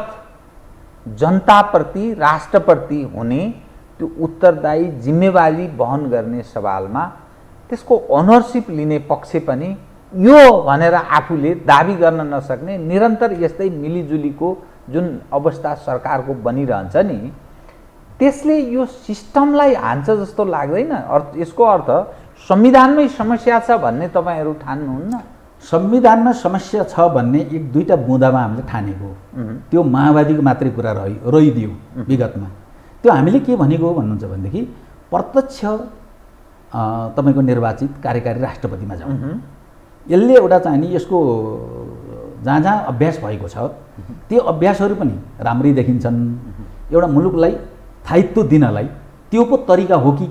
जनताप्रति, राष्ट्रप्रति हुने त्यो उत्तरदायी जिम्मेवारी वहन गर्ने सवालमा त्यसको ओनरसिप लिने पक्ष पनि यो भनेर आफूले दाबी गर्न नसक्ने निरन्तर यस्तै मिलिजुलीको जुन अवस्था सरकारको बनिरहन्छ नि, त्यसले यो सिस्टमलाई हान्छ जस्तो लाग्दैन? यसको अर्थ संविधानमै समस्या छ भन्ने तपाईँहरू ठान्नुहुन्न? संविधानमा समस्या छ भन्ने एक दुईवटा बुँदामा हामीले ठानेको, त्यो माओवादीको मात्रै कुरा रहिदियो विगतमा। त्यो हामीले के भनेको भन्नुहुन्छ भनेदेखि, प्रत्यक्ष तपाईँको निर्वाचित कार्यकारी राष्ट्रपतिमा जाउँ। यसले एउटा चाहिँ नि यसको जहाँ जहाँ अभ्यास भएको छ त्यो अभ्यासहरू पनि राम्रै देखिन्छन्। एउटा मुलुकलाई स्थायित्व दिनलाई त्यो पो तरिका हो कि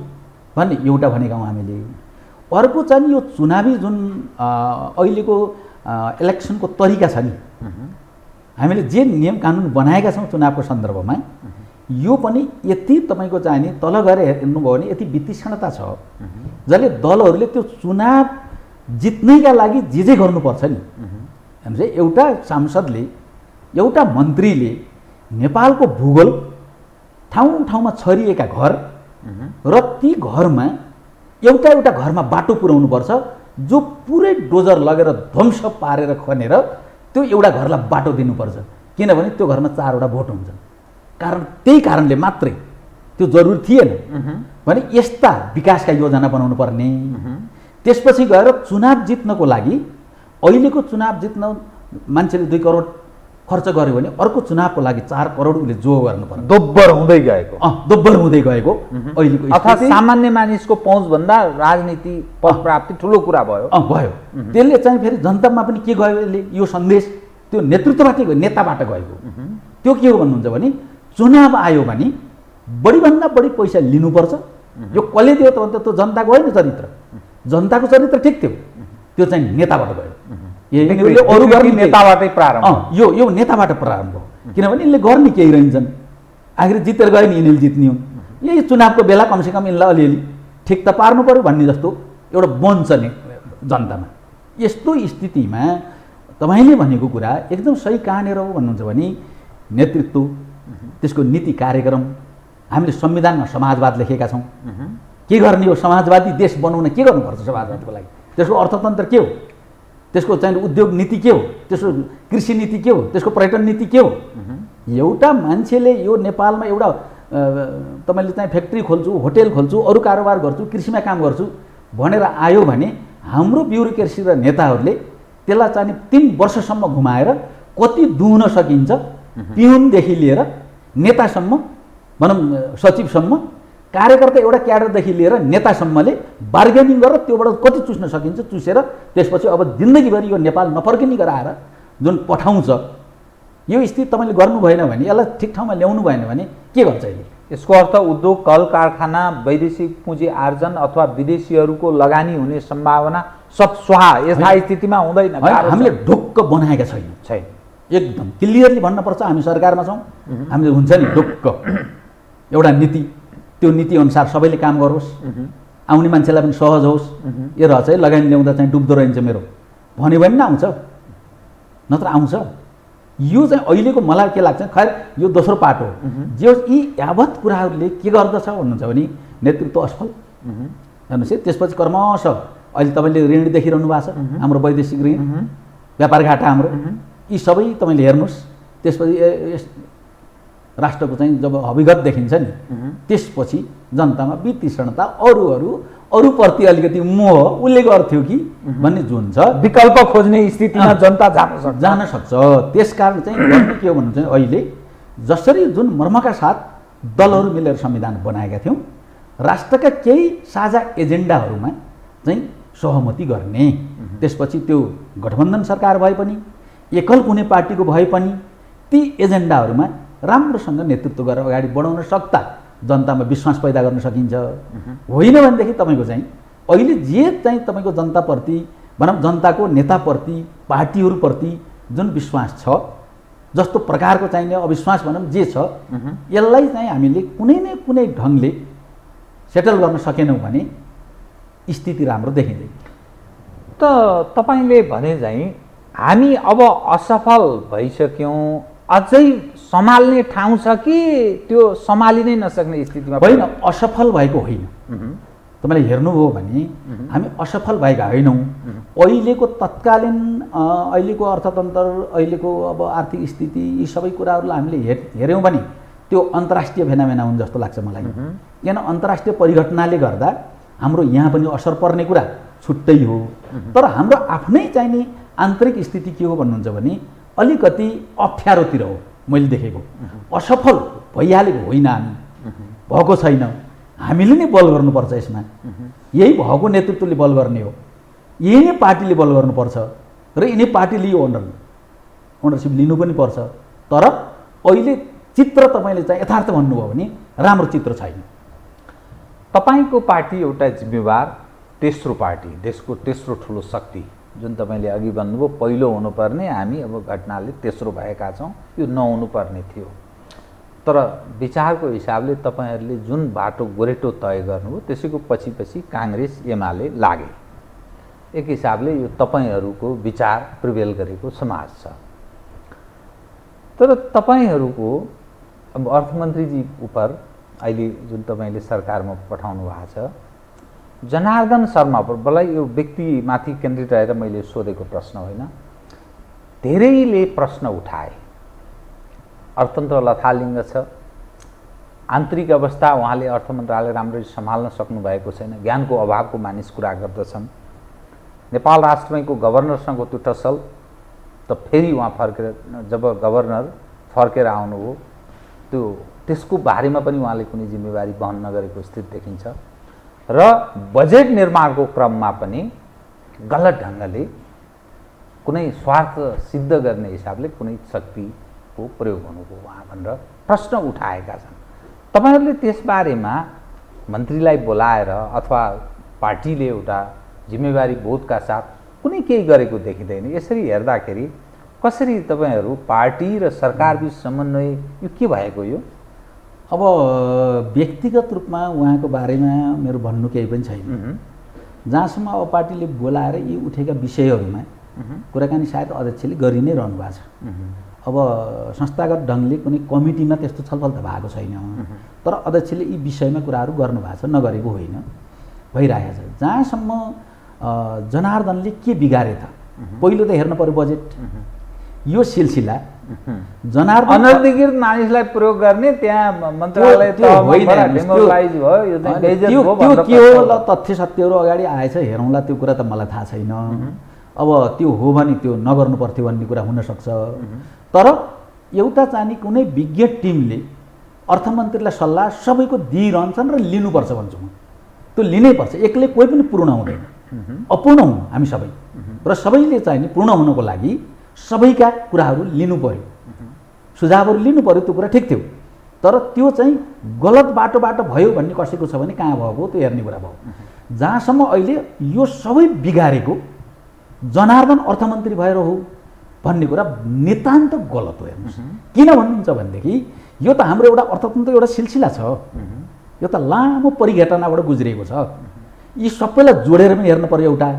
भन्ने एउटा भनेका हौँ हामीले। अर्को चाहिँ यो चुनावी जुन अहिलेको इलेक्सनको तरिका छ नि, हामीले जे नियम कानुन बनाएका छौँ चुनावको सन्दर्भमा, यो पनि यति तपाईँको चाहिँ नि तल गएर हेर्नुभयो भने यति वितीक्ष्णता छ जसले दलहरूले त्यो चुनाव जित्नैका लागि जे गर्नुपर्छ नि। हेर्नुहोस्, एउटा सांसदले, एउटा मन्त्रीले नेपालको भूगोल, ठाउँ ठाउँमा छरिएका घर र ती घरमा एउटा घरमा बाटो पुर्याउनुपर्छ जो पुरै डोजर लगेर ध्वंस पारेर खनेर त्यो एउटा घरलाई बाटो दिनुपर्छ, किनभने त्यो घरमा 4वटा भोट हुन्छ। कारण त्यही कारणले मात्रै त्यो जरुरी थिएन भने यस्ता विकासका योजना बनाउनु पर्ने। त्यसपछि गएर चुनाव जित्नको लागि, अहिलेको चुनाव जित्न मान्छेले 2 करोड खर्च गर्यो भने अर्को चुनावको लागि 4 करोड उसले जो गर्नुपर्छ। दोब्बर हुँदै गएको अहिलेको अर्थात् सामान्य मानिसको पहुँचभन्दा राजनीति पद प्राप्ति ठुलो कुरा भयो। त्यसले चाहिँ फेरि जनतामा पनि के गयो, यसले यो सन्देश त्यो नेतृत्वबाट गयो, नेताबाट गएको। त्यो के हो भन्नुहुन्छ भने, चुनाव आयो भने बढीभन्दा बढी पैसा लिनुपर्छ। यो कसले दियो त भन्दा त्यो जनताको होइन चरित्र, जनताको चरित्र ठिक थियो, त्यो चाहिँ नेताबाट गयो। अरू गर्ने नेताबाटै प्रारम्भ, यो नेताबाट प्रारम्भ हो, किनभने यसले गर्ने केही रहन्छन्। आखिर जितेर गयो नि यिनीले जित्ने हुन्। यही चुनावको बेला कमसेकम यिनलाई अलिअलि ठिक त पार्नु पऱ्यो भन्ने जस्तो एउटा बन्छ नि जनतामा। यस्तो स्थितिमा तपाईँले भनेको कुरा एकदम सही कहाँनिर हो भन्नुहुन्छ भने नेतृत्व, त्यसको नीति कार्यक्रम। हामीले संविधानमा समाजवाद लेखेका छौँ। के गर्ने हो? समाजवादी देश बनाउन के गर्नुपर्छ समाजवादको लागि? त्यसको अर्थतन्त्र के हो? त्यसको चाहिँ उद्योग नीति के हो? त्यसको कृषि नीति के हो? त्यसको पर्यटन नीति के हो? एउटा मान्छेले यो नेपालमा एउटा तपाईँले चाहिँ फ्याक्ट्री खोल्छु, होटेल खोल्छु, अरू कारोबार गर्छु, कृषिमा काम गर्छु भनेर आयो भने हाम्रो ब्युरोक्रेसी र नेताहरूले त्यसलाई चाहिँ 3 वर्षसम्म घुमाएर कति दुहुन सकिन्छ, पिउनदेखि लिएर नेतासम्म, भनौँ सचिवसम्म, कार्यकर्ता एउटा क्याडरदेखि लिएर नेतासम्मले बार्गेनिङ गरेर त्योबाट कति चुस्न सकिन्छ चुसेर त्यसपछि अब जिन्दगीभरि यो नेपाल नफर्किने गराएर जुन पठाउँछ, यो स्थिति तपाईँले गर्नु भएन भने, यसलाई ठिक ठाउँमा ल्याउनु भएन भने के गर्छ अहिले? यसको अर्थ उद्योग, कल कारखाना, वैदेशिक पुँजी आर्जन अथवा विदेशीहरूको लगानी हुने सम्भावना सब स्वाहा यथास्थितिमा हुँदैन। हामीले ढुक्क बनाएका छैन। एकदम क्लियरली भन्नुपर्छ। हामी सरकारमा छौँ, हामीले हुन्छ नि ढुक्क एउटा नीति, त्यो नीति अनुसार सबैले काम गरोस्, आउने मान्छेलाई पनि सहज होस्। यो रहेछ है लगानी ल्याउँदा चाहिँ डुब्दो रहन्छ मेरो भन्यो भने न आउँछ, नत्र आउँछ। यो चाहिँ अहिलेको मलाई के लाग्छ, खैर यो दोस्रो पाटो हो। जे यी यावत कुराहरूले के गर्दछ भन्नुहुन्छ भने नेतृत्व असफल हेर्नुहोस् है। त्यसपछि क्रमशः अहिले तपाईँले ऋण देखिरहनु भएको छ, हाम्रो वैदेशिक ऋण, व्यापार घाटा हाम्रो, यी सबै तपाईँले हेर्नुहोस्। त्यसपछि राष्ट्रको चाहिँ जब हविगत देखिन्छ नि, त्यसपछि जनतामा वितृष्णता, अरूप्रति अलिकति मोह उसले गर्थ्यो कि भन्ने जुन छ, विकल्प खोज्ने स्थितिमा जनता जान सक्छ। त्यसकारण चाहिँ गर्नु के हो भन्नु चाहिँ अहिले जसरी जुन मर्मका साथ दलहरू मिलेर संविधान बनाएका थियौँ, राष्ट्रका केही साझा एजेन्डाहरूमा चाहिँ सहमति गर्ने, त्यसपछि त्यो गठबन्धन सरकार भए पनि एकल कुनै पार्टीको भए पनि ती एजेन्डाहरूमा राम्रोसँग नेतृत्व गरेर अगाडि बढाउन सक्दा जनतामा विश्वास पैदा गर्न सकिन्छ। होइन भनेदेखि तपाईँको चाहिँ अहिले जे चाहिँ तपाईँको जनताप्रति, भनौँ जनताको नेताप्रति, पार्टीहरूप्रति जुन विश्वास छ, जस्तो प्रकारको चाहिने अविश्वास भनौँ जे छ, यसलाई चाहिँ हामीले कुनै न कुनै ढङ्गले सेटल गर्न सकेनौँ भने स्थिति राम्रो देखिँदैन। त तपाईँले भने चाहिँ हामी अब असफल भइसक्यौँ, अझै सम्हाल्ने ठाउँ छ कि त्यो सम्हालिनै नसक्ने स्थितिमा? होइन, असफल भएको होइन। तपाईँले हेर्नुभयो भने हामी असफल भएका होइनौँ। अहिलेको तत्कालीन अहिलेको अर्थतन्त्र, अहिलेको अब आर्थिक स्थिति, यी सबै कुराहरूलाई हामीले हेऱ्यौँ भने त्यो अन्तर्राष्ट्रिय फेनामेना हुन् जस्तो लाग्छ मलाई। किन अन्तर्राष्ट्रिय परिघटनाले गर्दा हाम्रो यहाँ पनि असर पर्ने कुरा छुट्टै हो। तर हाम्रो आफ्नै चाहिने आन्तरिक स्थिति के हो भन्नुहुन्छ भने अलिकति अप्ठ्यारोतिर हो मैले देखेको। असफल भइहालेको होइन, हामी भएको छैन। हामीले नै बल गर्नुपर्छ यसमा। यही भएको नेतृत्वले बल गर्ने हो, यही नै पार्टीले बल गर्नुपर्छ र यिनै पार्टीले यो ओनरसिप लिनु पनि पर्छ। तर अहिले चित्र तपाईँले चाहिँ यथार्थ भन्नुभयो भने राम्रो चित्र छैन। तपाईँको पार्टी एउटा जिम्मेवार तेस्रो पार्टी, देशको तेस्रो ठुलो शक्ति, जुन तपाईँले अघि भन्नुभयो पहिलो हुनुपर्ने, हामी अब घटनाले तेस्रो भएका छौँ, यो नहुनुपर्ने थियो। तर विचारको हिसाबले तपाईँहरूले जुन बाटो गोरेटो तय गर्नुभयो त्यसैको पछि पछि काङ्ग्रेस एमाले लागे। एक हिसाबले यो तपाईँहरूको विचार प्रिभेल गरेको समाज छ। तर तपाईँहरूको अब अर्थमन्त्रीजी उप अहिले जुन तपाईँले सरकारमा पठाउनु भएको छ, जनार्दन शर्मा, मलाई यो व्यक्तिमाथि केन्द्रित रहेर मैले सोधेको प्रश्न होइन, धेरैले प्रश्न उठाए। अर्थतन्त्र लथालिङ्ग छ, आन्तरिक अवस्था उहाँले अर्थ मन्त्रालय राम्ररी सम्हाल्न सक्नु भएको छैन, ज्ञानको अभावको मानिस कुरा गर्दछन्। नेपाल राष्ट्रमैको गभर्नरसँग त्यो टसल त फेरि उहाँ फर्केर, जब गभर्नर फर्केर आउनुभयो, त्यसको बारेमा पनि उहाँले कुनै जिम्मेवारी वहन नगरेको स्थिति देखिन्छ। र बजेट निर्माणको क्रममा पनि गलत ढङ्गले कुनै स्वार्थ सिद्ध गर्ने हिसाबले कुनै शक्तिको प्रयोग हुनुभयो उहाँ भनेर प्रश्न उठाएका छन्। तपाईँहरूले त्यसबारेमा मन्त्रीलाई बोलाएर अथवा पार्टीले एउटा जिम्मेवारी बोधका साथ कुनै केही गरेको देखिँदैन। यसरी हेर्दाखेरि कसरी तपाईँहरू पार्टी र सरकारबीच समन्वय यो के भएको? यो अब व्यक्तिगत रूपमा उहाँको बारेमा मेरो भन्नु केही पनि छैन। जहाँसम्म अब पार्टीले बोलाएर यी उठेका विषयहरूमा कुराकानी सायद अध्यक्षले गरि नै रहनु भएको छ। अब संस्थागत ढङ्गले कुनै कमिटीमा त्यस्तो छलफल त भएको छैन, तर अध्यक्षले यी विषयमा कुराहरू गर्नुभएको छ, नगरेको होइन, भइरहेको छ। जहाँसम्म जनार्दनले के बिगारे त, पहिलो त हेर्नु पर्यो बजेट। यो सिलसिला जनार्दन अनधिकृत मानिसलाई प्रयोग गर्ने त्यहाँ मन्त्रालय डेमोरलाइज भयो, यो चाहिँ बेइज्जत भयो त्यो के हो ल, तथ्य सत्यहरू अगाडि आएछ हेरौँला, त्यो कुरा त मलाई थाहा छैन। अब त्यो हो भने त्यो नगर्नु पर्थ्यो भन्ने कुरा हुनसक्छ, तर एउटा चाहिँ कुनै विज्ञ टिमले अर्थमन्त्रीलाई सल्लाह सबैको दिइरहन्छन् र लिनुपर्छ भन्छु म। त्यो लिनै पर्छ, एक्लै कोही पनि पूर्ण हुँदैन, अपूर्ण हुँ हामी सबै, र सबैले चाहिँ पूर्ण हुनको लागि सबैका कुराहरू लिनु पर्यो, सुझावहरू लिनु पर्यो। त्यो कुरा ठिक थियो, तर त्यो चाहिँ गलत बाटोबाट भयो भन्ने कसैको छ भने कहाँ भएको त्यो हेर्ने कुरा भयो। जहाँसम्म अहिले यो सबै बिगारेको जनार्दन अर्थमन्त्री भएर हो भन्ने कुरा नितान्त गलत हो। हेर्नुहोस् किन भन्नुहुन्छ भनेदेखि यो त हाम्रो एउटा अर्थतन्त्र एउटा सिलसिला छ, यो त लामो परिघटनाबाट गुज्रिएको छ, यी सबैलाई जोडेर पनि हेर्नु पर्यो एउटा।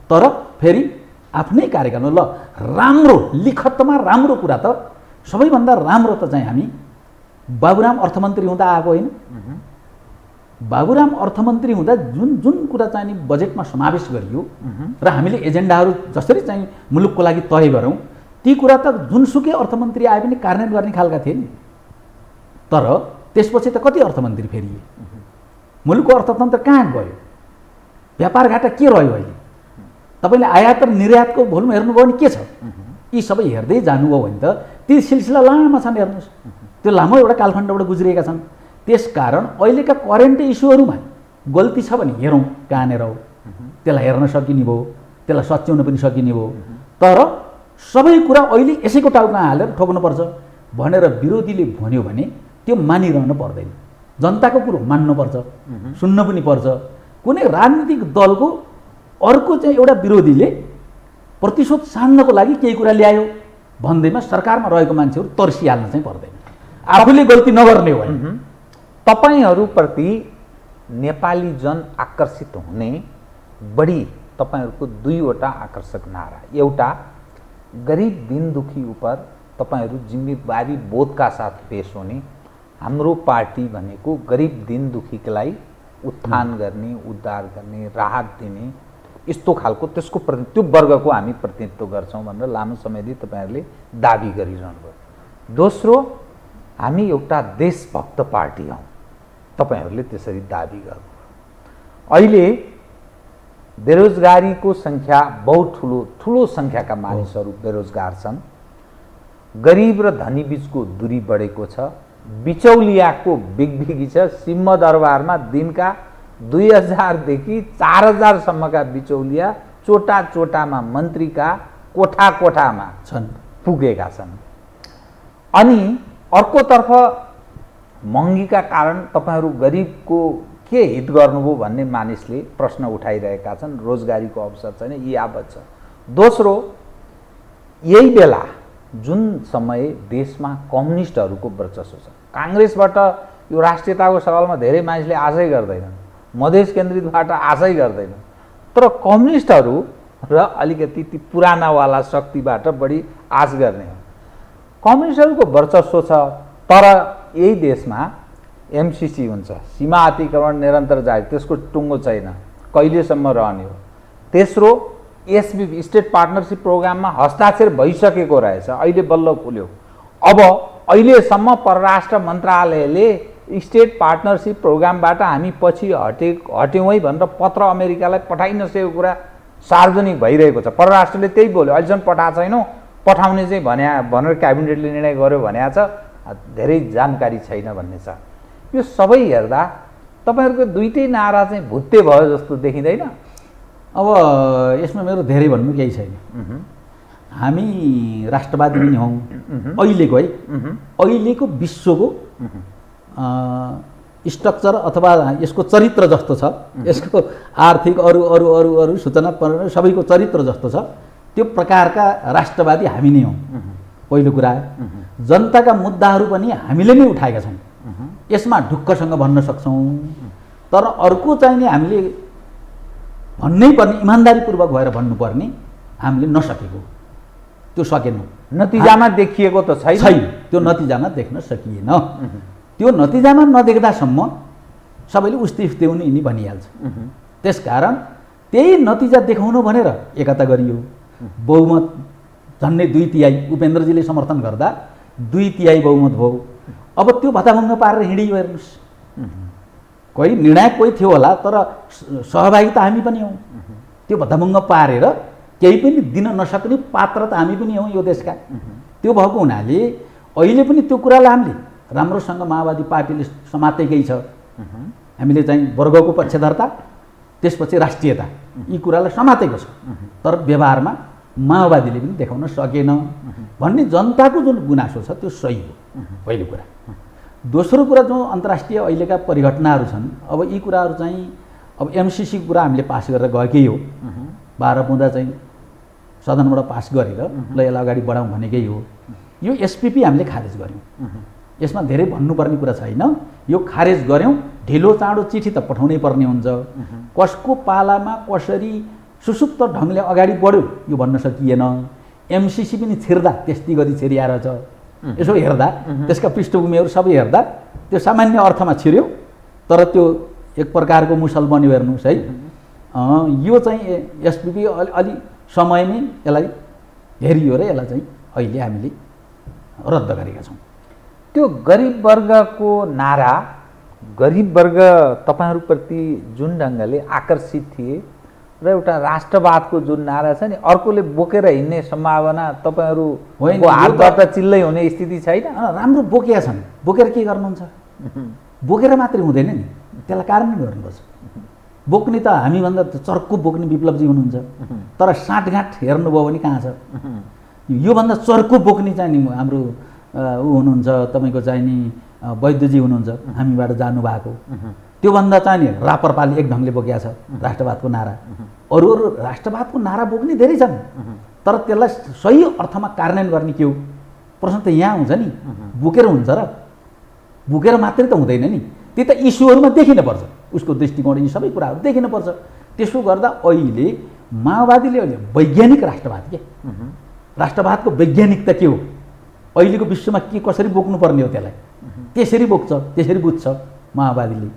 तर फेरि आफ्नै कार्यकालमा ल राम्रो लिखतमा राम्रो कुरा त सबैभन्दा राम्रो त चाहिँ हामी बाबुराम अर्थमन्त्री हुँदा आएको होइन। बाबुराम अर्थमन्त्री हुँदा जुन जुन कुरा चाहिँ नि बजेटमा समावेश गरियो र हामीले एजेन्डाहरू जसरी चाहिँ मुलुकको लागि तय गरौँ, ती कुरा त जुनसुकै अर्थमन्त्री आए पनि कार्यान्वयन गर्ने खालका थिए नि। तर त्यसपछि त कति अर्थमन्त्री फेरिए, मुलुकको अर्थतन्त्र कहाँ गयो, व्यापार घाटा के रह्यो अहिले, तपाईँले आयात र निर्यातको भोल्युम हेर्नुभयो भने के छ, यी सबै हेर्दै जानुभयो भने त ती सिलसिला लामा छन्। हेर्नुहोस् त्यो लामो एउटा कालखण्डबाट गुज्रिएका छन्। त्यसकारण अहिलेका करेन्ट इस्युहरूमा गल्ती छ भने हेरौँ कहाँनिर हो, त्यसलाई हेर्न सकिने भयो, त्यसलाई सच्याउन पनि सकिने भयो। तर सबै कुरा अहिले यसैको टाउमा हालेर ठोक्नुपर्छ भनेर विरोधीले भन्यो भने त्यो मानिरहनु पर्दैन। जनताको कुरो मान्नुपर्छ, सुन्न पनि पर्छ। कुनै राजनीतिक दलको अर्को चाहिँ एउटा विरोधीले प्रतिशोध सान्नको लागि केही कुरा ल्यायो भन्दैमा सरकारमा रहेको मान्छेहरू तर्सिहाल्न चाहिँ पर्दैन, आफूले गल्ती नगर्ने हो भने। तपाईहरूप्रति नेपाली जन आकर्षित हुने बढी तपाईहरूको दुईवटा आकर्षक नारा, एउटा गरिब दिन दुखी उपर तपाईहरू जिम्मेवारी बोधका साथ पेश होने, हाम्रो पार्टी भनेको गरिब दिन दुखीलाई उत्थान गर्ने, उद्धार गर्ने, राहत दिने यस्तो खालको त्यसको त्यो वर्गको हामी प्रतिनिधित्व गर्छौँ भनेर लामो समयदेखि तपाईहरूले दाबी गरिरहनु भयो। दोस्रो, हामी एउटा देशभक्त पार्टी हौँ, तपाईहरूले त्यसरी दाबी गर्नुभयो। अहिले बेरोजगारीको सङ्ख्या बहुत ठुलो सङ्ख्याका मानिसहरू बेरोजगार छन्, गरिब र धनी बीचको दूरी बढेको छ, बिचौलियाको बिगबिगी छ। सिंहदरबारमा दिनका 2000 देखि 4000 सम्मका बिचौलिया चोटा चोटामा मन्त्रीका कोठा कोठामा छन्, पुगेका छन्। अनि अर्कोतर्फ महँगीका कारण तपाईहरू गरिबको के हित गर्नुभयो भन्ने मानिसले प्रश्न उठाइरहेका छन्, रोजगारीको अवसर छैन, यी आबद्ध छ। दोस्रो, यही बेला जुन समय देशमा कम्युनिस्टहरूको वर्चस्व छ, काङ्ग्रेसबाट यो राष्ट्रियताको सवालमा धेरै मानिसले आशै गर्दैनन्, मधेस केन्द्रितबाट आशै गर्दैन, तर कम्युनिस्टहरू र अलिकति ती पुरानावाला शक्तिबाट बढी आश गर्ने हो। कम्युनिस्टहरूको वर्चस्व छ, तर यही देशमा एमसिसी हुन्छ, सीमा अतिक्रमण निरन्तर जारी, त्यसको टुङ्गो छैन, कहिलेसम्म रहने हो। तेस्रो, एसपी स्टेट पार्टनरसिप प्रोग्राममा हस्ताक्षर भइसकेको रहेछ, अहिले बल्ल खुल्यो। अब अहिलेसम्म परराष्ट्र मन्त्रालयले स्टेट पार्टनरसिप प्रोग्रामबाट हामी पछि हट्यौँ है भनेर पत्र अमेरिकालाई पठाइ नसकेको कुरा सार्वजनिक भइरहेको छ। परराष्ट्रले त्यही बोल्यो, अहिलेसम्म पठाएको छैनौँ, पठाउने चाहिँ भनेर क्याबिनेटले निर्णय गर्यो भनेको छ, धेरै जानकारी छैन भन्ने छ। यो सबै हेर्दा तपाईँहरूको दुईटै नारा चाहिँ भुत्ते भयो जस्तो देखिँदैन? अब यसमा मेरो धेरै भन्नु केही छैन। हामी राष्ट्रवादी पनि हौँ अहिलेको, है अहिलेको विश्वको स्ट्रक्चर अथवा यसको चरित्र जस्तो छ, यसको आर्थिक अरू अरू अरू अरू सूचना सबैको चरित्र जस्तो छ, त्यो प्रकारका राष्ट्रवादी हामी नै हौँ। पहिलो कुरा, जनताका मुद्दाहरू पनि हामीले नै उठाएका छौँ। यसमा ढुक्कसँग भन्न सक्छौँ। तर अर्को चाहिँ नि हामीले भन्नै पर्ने, इमान्दारीपूर्वक भएर भन्नुपर्ने, हामीले नसकेको, त्यो सकेनौँ। नतिजामा देखिएको त छैन। त्यो नतिजामा देख्न सकिएन। त्यो नतिजामा नदेख्दासम्म सबैले उस्ती हुने यिनी भनिहाल्छ। त्यसकारण त्यही नतिजा देखाउनु भनेर एकता गरियो। बहुमत झन्डै 2/3 उपेन्द्रजीले समर्थन गर्दा 2/3 बहुमत भयो। अब त्यो भताभङ्ग पारेर हिँडियो हेर्नुहोस्। कोही निर्णायक कोही थियो होला, तर सहभागी त हामी पनि हौँ। त्यो भताभङ्ग पारेर केही पनि दिन नसक्ने पात्र त हामी पनि हौँ यो देशका। त्यो भएको हुनाले अहिले पनि त्यो कुरालाई हामीले राम्रोसँग माओवादी पार्टीले समातेकै छ। हामीले चाहिँ वर्गको पक्षधरता, त्यसपछि राष्ट्रियता, यी कुरालाई समातेको छ। तर व्यवहारमा माओवादीले पनि देखाउन सकेन भन्ने जनताको जुन गुनासो छ त्यो सही हो, पहिलो कुरा। दोस्रो कुरा, जो अन्तर्राष्ट्रिय अहिलेका परिघटनाहरू छन्, अब यी कुराहरू चाहिँ अब एमसिसी कुरा हामीले पास गरेर गएकै हो। 12 बुँदा चाहिँ सदनबाट पास गरेर ल यसलाई अगाडि बढाउँ भनेकै हो। यो एसपिपी हामीले खारेज गऱ्यौँ। यसमा धेरै भन्नुपर्ने कुरा छैन। यो खारेज गऱ्यौँ। ढिलो चाँडो चिठी त पठाउनै पर्ने हुन्छ। कसको पालामा कसरी सुसुप्त ढङ्गले अगाडि बढ्यो यो भन्न सकिएन। एमसिसी पनि छिर्दा त्यस्तै गरी छिरिया रहेछ। यसो हेर्दा त्यसका पृष्ठभूमिहरू सबै हेर्दा त्यो सामान्य अर्थमा छिर्यो, तर त्यो एक प्रकारको मुसल बन्यो हेर्नुहोस् है। यो चाहिँ एसपिपी अलि समयमै यसलाई हेरियो र यसलाई चाहिँ अहिले हामीले रद्द गरेका छौँ। त्यो गरिब वर्गको नारा, गरिब वर्ग तपाईँहरूप्रति जुन ढङ्गले आकर्षित थिए र एउटा राष्ट्रवादको जुन नारा छ नि, अर्कोले बोकेर हिँड्ने सम्भावना तपाईँहरूको हातबाट चिल्लै हुने स्थिति छैन? राम्रो बोकेका छन्। बोकेर के गर्नुहुन्छ? बोकेर मात्रै हुँदैन नि, त्यसलाई कार्यान्वयन गर्नुपर्छ। बोक्ने त हामीभन्दा चर्को बोक्ने विप्लवजी हुनुहुन्छ, तर साँठगाँठ हेर्नुभयो भने कहाँ छ? योभन्दा चर्को बोक्ने चाहिँ नि हाम्रो ऊ हुनुहुन्छ, तपाईँको चाहिँ नि वैद्यजी हुनुहुन्छ, हामीबाट जानुभएको। त्योभन्दा चाहिँ नि रापरपाले एक ढङ्गले बोकेको छ राष्ट्रवादको नारा। अरू राष्ट्रवादको नारा बोक्ने धेरै छन्, तर त्यसलाई सही अर्थमा कार्यान्वयन गर्ने के हो? प्रश्न त यहाँ हुन्छ नि। बोकेर हुन्छ र? बोकेर मात्रै त हुँदैन नि। त्यही त इस्युहरूमा देखिनुपर्छ, उसको दृष्टिकोण, यी सबै कुराहरू देखिनुपर्छ। त्यसो गर्दा अहिले माओवादीले अहिले वैज्ञानिक राष्ट्रवाद के, राष्ट्रवादको वैज्ञानिकता के हो, अहिलेको विश्वमा के कसरी बोक्नुपर्ने हो, त्यसलाई त्यसरी बोक्छ, त्यसरी बुझ्छ माओवादीले।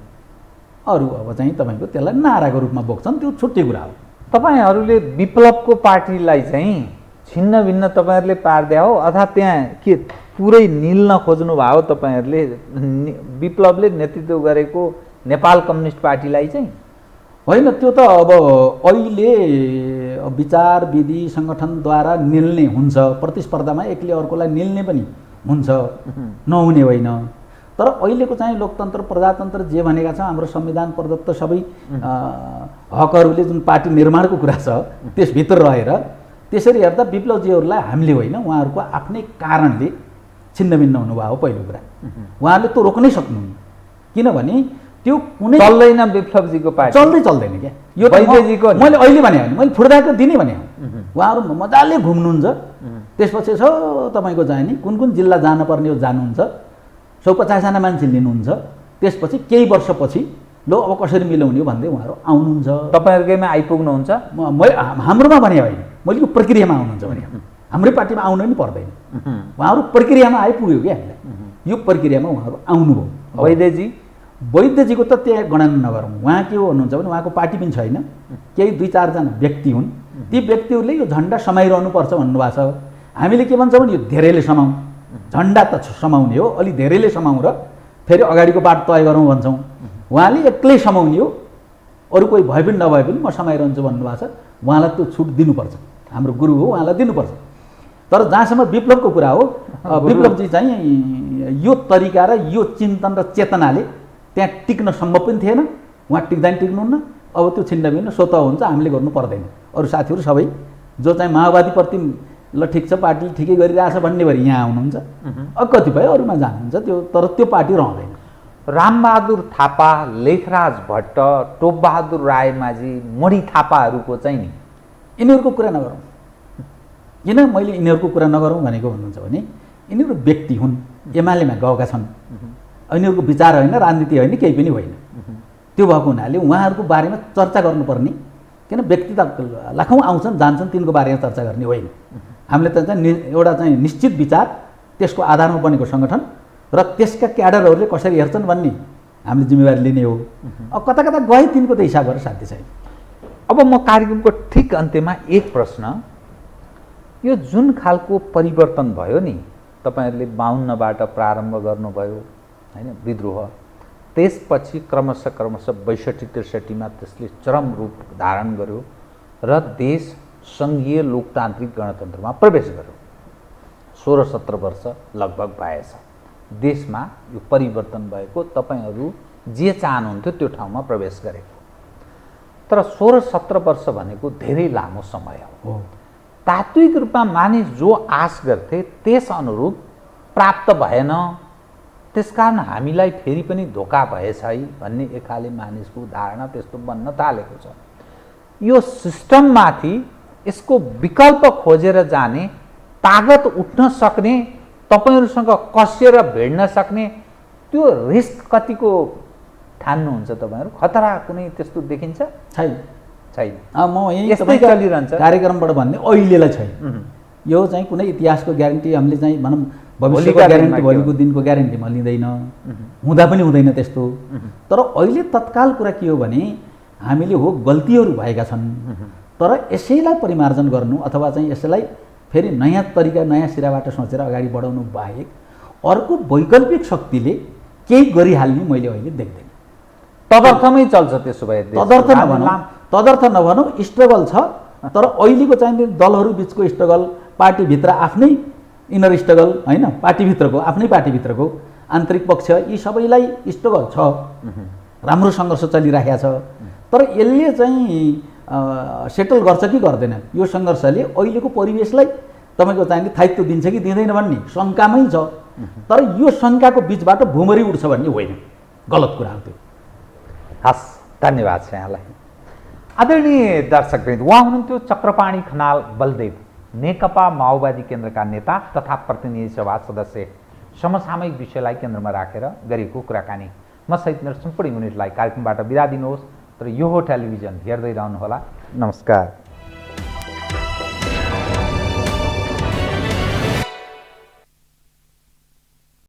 अरू अब चाहिँ तपाईँको त्यसलाई नाराको रूपमा बोक्छन्, त्यो छुट्टै कुरा हो। तपाईँहरूले विप्लवको पार्टीलाई चाहिँ छिन्न भिन्न तपाईँहरूले पारिदिया हो, अथवा त्यहाँ के पुरै निल्न खोज्नु भयो तपाईँहरूले विप्लवले नेतृत्व गरेको नेपाल कम्युनिस्ट पार्टीलाई चाहिँ? होइन, त्यो त अब अहिले विचार विधि सङ्गठनद्वारा निल्ने हुन्छ, प्रतिस्पर्धामा एकले अर्कोलाई निल्ने पनि हुन्छ, नहुने होइन। तर अहिलेको चाहिँ लोकतन्त्र प्रजातन्त्र जे भनेका छ, हाम्रो संविधान प्रदत्त सबै हकहरूले जुन पार्टी निर्माणको कुरा छ त्यसभित्र रहेर त्यसरी हेर्दा विप्लवजीहरूलाई हामीले होइन, उहाँहरूको आफ्नै कारणले छिन्नभिन्न हुनुभयो पहिलो कुरा। उहाँहरूले त रोक्नै सक्नुहुन्न, किनभने त्यो कुनै चल्दैन विप्लवजीको पार्टी, चल्दैन क्या। यो वैद्यजीको मैले अहिले भने मैले फुर्दाको दिने भने उहाँहरू मजाले घुम्नुहुन्छ। त्यसपछि यसो तपाईँको चाहिँ नि कुन कुन जिल्ला जानुपर्ने हो जानुहुन्छ, 150जना मान्छे लिनुहुन्छ। त्यसपछि केही वर्षपछि लो अब कसरी मिलाउने हो भन्दै उहाँहरू आउनुहुन्छ। तपाईँहरूकैमा आइपुग्नुहुन्छ? मैले हाम्रोमा भने होइन, मैले यो प्रक्रियामा आउनुहुन्छ भने हाम्रै पार्टीमा आउनु नि पर्दैन। उहाँहरू प्रक्रियामा आइपुग्यो क्या हामीलाई, यो प्रक्रियामा उहाँहरू आउनुभयो। वैद्यजीको त त्यहाँ गणना नगरौँ। उहाँ के हो भन्नुहुन्छ भने उहाँको पार्टी पनि छैन, केही 2-4जना व्यक्ति हुन्। ती व्यक्तिहरूले यो झन्डा समाइरहनुपर्छ भन्नुभएको छ। हामीले के भन्छौँ भने यो धेरैले समाउँ, झन्डा त समाउने हो, अलि धेरैले समाउँ र फेरि अगाडिको बाटो तय गरौँ भन्छौँ। उहाँले एक्लै समाउने हो, अरू कोही भए पनि नभए पनि म समाइरहन्छु भन्नुभएको छ। उहाँलाई त्यो छुट दिनुपर्छ, हाम्रो गुरु हो, उहाँलाई दिनुपर्छ। तर जहाँसम्म विप्लवको कुरा हो, विप्लवजी चाहिँ यो तरिका र यो चिन्तन र चेतनाले त्यहाँ टिक्न सम्भव पनि थिएन। उहाँ टिक्दैन, टिक्नुहुन्न। अब त्यो छिन्नभिन्न स्वतः हुन्छ, हामीले गर्नु पर्दैन। अरू साथीहरू सबै जो चाहिँ माओवादीप्रति ल ठिक छ पार्टी ठिकै गरिरहेछ भन्ने भरि यहाँ आउनुहुन्छ, अब कतिपय अरूमा जानुहुन्छ, त्यो तर त्यो पार्टी रहँदैन। रामबहादुर थापा, लेखराज भट्ट, टोपबहादुर रायमाझी, मणि थापाहरूको चाहिँ नि यिनीहरूको कुरा नगरौँ। किन मैले यिनीहरूको कुरा नगरौँ भनेको भन्नुहुन्छ भने यिनीहरू व्यक्ति हुन्, एमालेमा गएका छन्। यिनीहरूको विचार होइन, राजनीति होइन, केही पनि होइन। त्यो भएको हुनाले उहाँहरूको बारेमा चर्चा गर्नुपर्ने, किन व्यक्ति त लाखौँ आउँछन् जान्छन्, तिनको बारेमा चर्चा गर्ने होइन। हामीले त चाहिँ एउटा चाहिँ निश्चित विचार, त्यसको आधारमा बनेको सङ्गठन र त्यसका क्याडरहरूले कसरी हेर्छन् भन्ने हामीले जिम्मेवारी लिने हो। अब कता कता गए तिनको त हिसाब गरेर साध्य छैन। अब म कार्यक्रमको ठिक अन्त्यमा एक प्रश्न, यो जुन खालको परिवर्तन भयो नि, तपाईँहरूले 52बाट प्रारम्भ गर्नुभयो होइन विद्रोह, त्यसपछि क्रमशः 62-63मा त्यसले चरम रूप धारण गर्यो र देश सङ्घीय लोकतान्त्रिक गणतन्त्रमा प्रवेश गर्यो। 16-17 वर्ष लगभग भएछ देशमा यो परिवर्तन भएको, तपाईँहरू जे चाहनुहुन्थ्यो त्यो ठाउँमा प्रवेश गरेको। तर 16-17 वर्ष भनेको धेरै लामो समय हो। तात्विक रूपमा मानिस जो आश गर्थे त्यस अनुरूप प्राप्त भएन, त्यसकारण हामीलाई फेरि पनि धोका भएछ है भन्ने एक खाले मानिसको धारणा त्यस्तो बन्न थालेको छ। यो सिस्टममाथि यसको विकल्प खोजेर जाने तागत उठ्न सक्ने, तपाईँहरूसँग कसिएर भिड्न सक्ने त्यो रिस्क कतिको ठान्नुहुन्छ तपाईँहरू? खतरा कुनै त्यस्तो देखिन्छ? छैन। छैन। म यही यस्तै चलिरहन्छ कार्यक्रमबाट भन्ने अहिलेलाई छैन। यो चाहिँ कुनै इतिहासको ग्यारेन्टी हामीले चाहिँ भनौँ भविष्यको ग्यारेन्टी, भोलिको दिनको ग्यारेन्टी म लिँदैन, हुँदा पनि हुँदैन त्यस्तो। तर अहिले तत्काल कुरा के हो भने हामीले हो गल्तीहरू भएका छन्, तर यसैलाई परिमार्जन गर्नु अथवा चाहिँ यसलाई फेरि नयाँ तरिका, नयाँ सिराबाट सोचेर अगाडि बढाउनु बाहेक अर्को वैकल्पिक शक्तिले केही गरिहाल्ने मैले अहिले देख्दैन। तदर्थमै चल्छ त्यसो भए? तदर्थ नभनौँ, स्ट्रगल छ। तर अहिलेको चाहिँ दलहरू बिचको स्ट्रगल, पार्टीभित्र आफ्नै इनर स्ट्रगल होइन, पार्टीभित्रको आफ्नै पार्टीभित्रको आन्तरिक पक्ष, यी सबैलाई स्ट्रगल छ, राम्रो सङ्घर्ष चलिरहेको छ। तर यसले चाहिँ सेटल गर्छ कि गर्दैन, यो सङ्घर्षले अहिलेको परिवेशलाई तपाईँको चाहिँ थायित्व दिन्छ कि दिँदैन भन्ने शङ्कामै छ। तर यो शङ्काको बिचबाट भुमरी उठ्छ भन्ने होइन, गलत कुरा हो त्यो। हस्, धन्यवाद छ यहाँलाई। आदरणीय दर्शकवृन्द, उहाँ हुनुहुन्थ्यो चक्रपाणी खनाल बलदेव, नेकपा माओवादी केन्द्रका नेता तथा प्रतिनिधि सभा सदस्य। समसामयिक विषयलाई केन्द्रमा राखेर गरेको कुराकानी। म सहित मेरो सम्पूर्ण युनिटलाई कार्यक्रमबाट बिदा दिनुहोस्, तर यो हो टेलिभिजन, हेर्दै रहनुहोला। नमस्कार।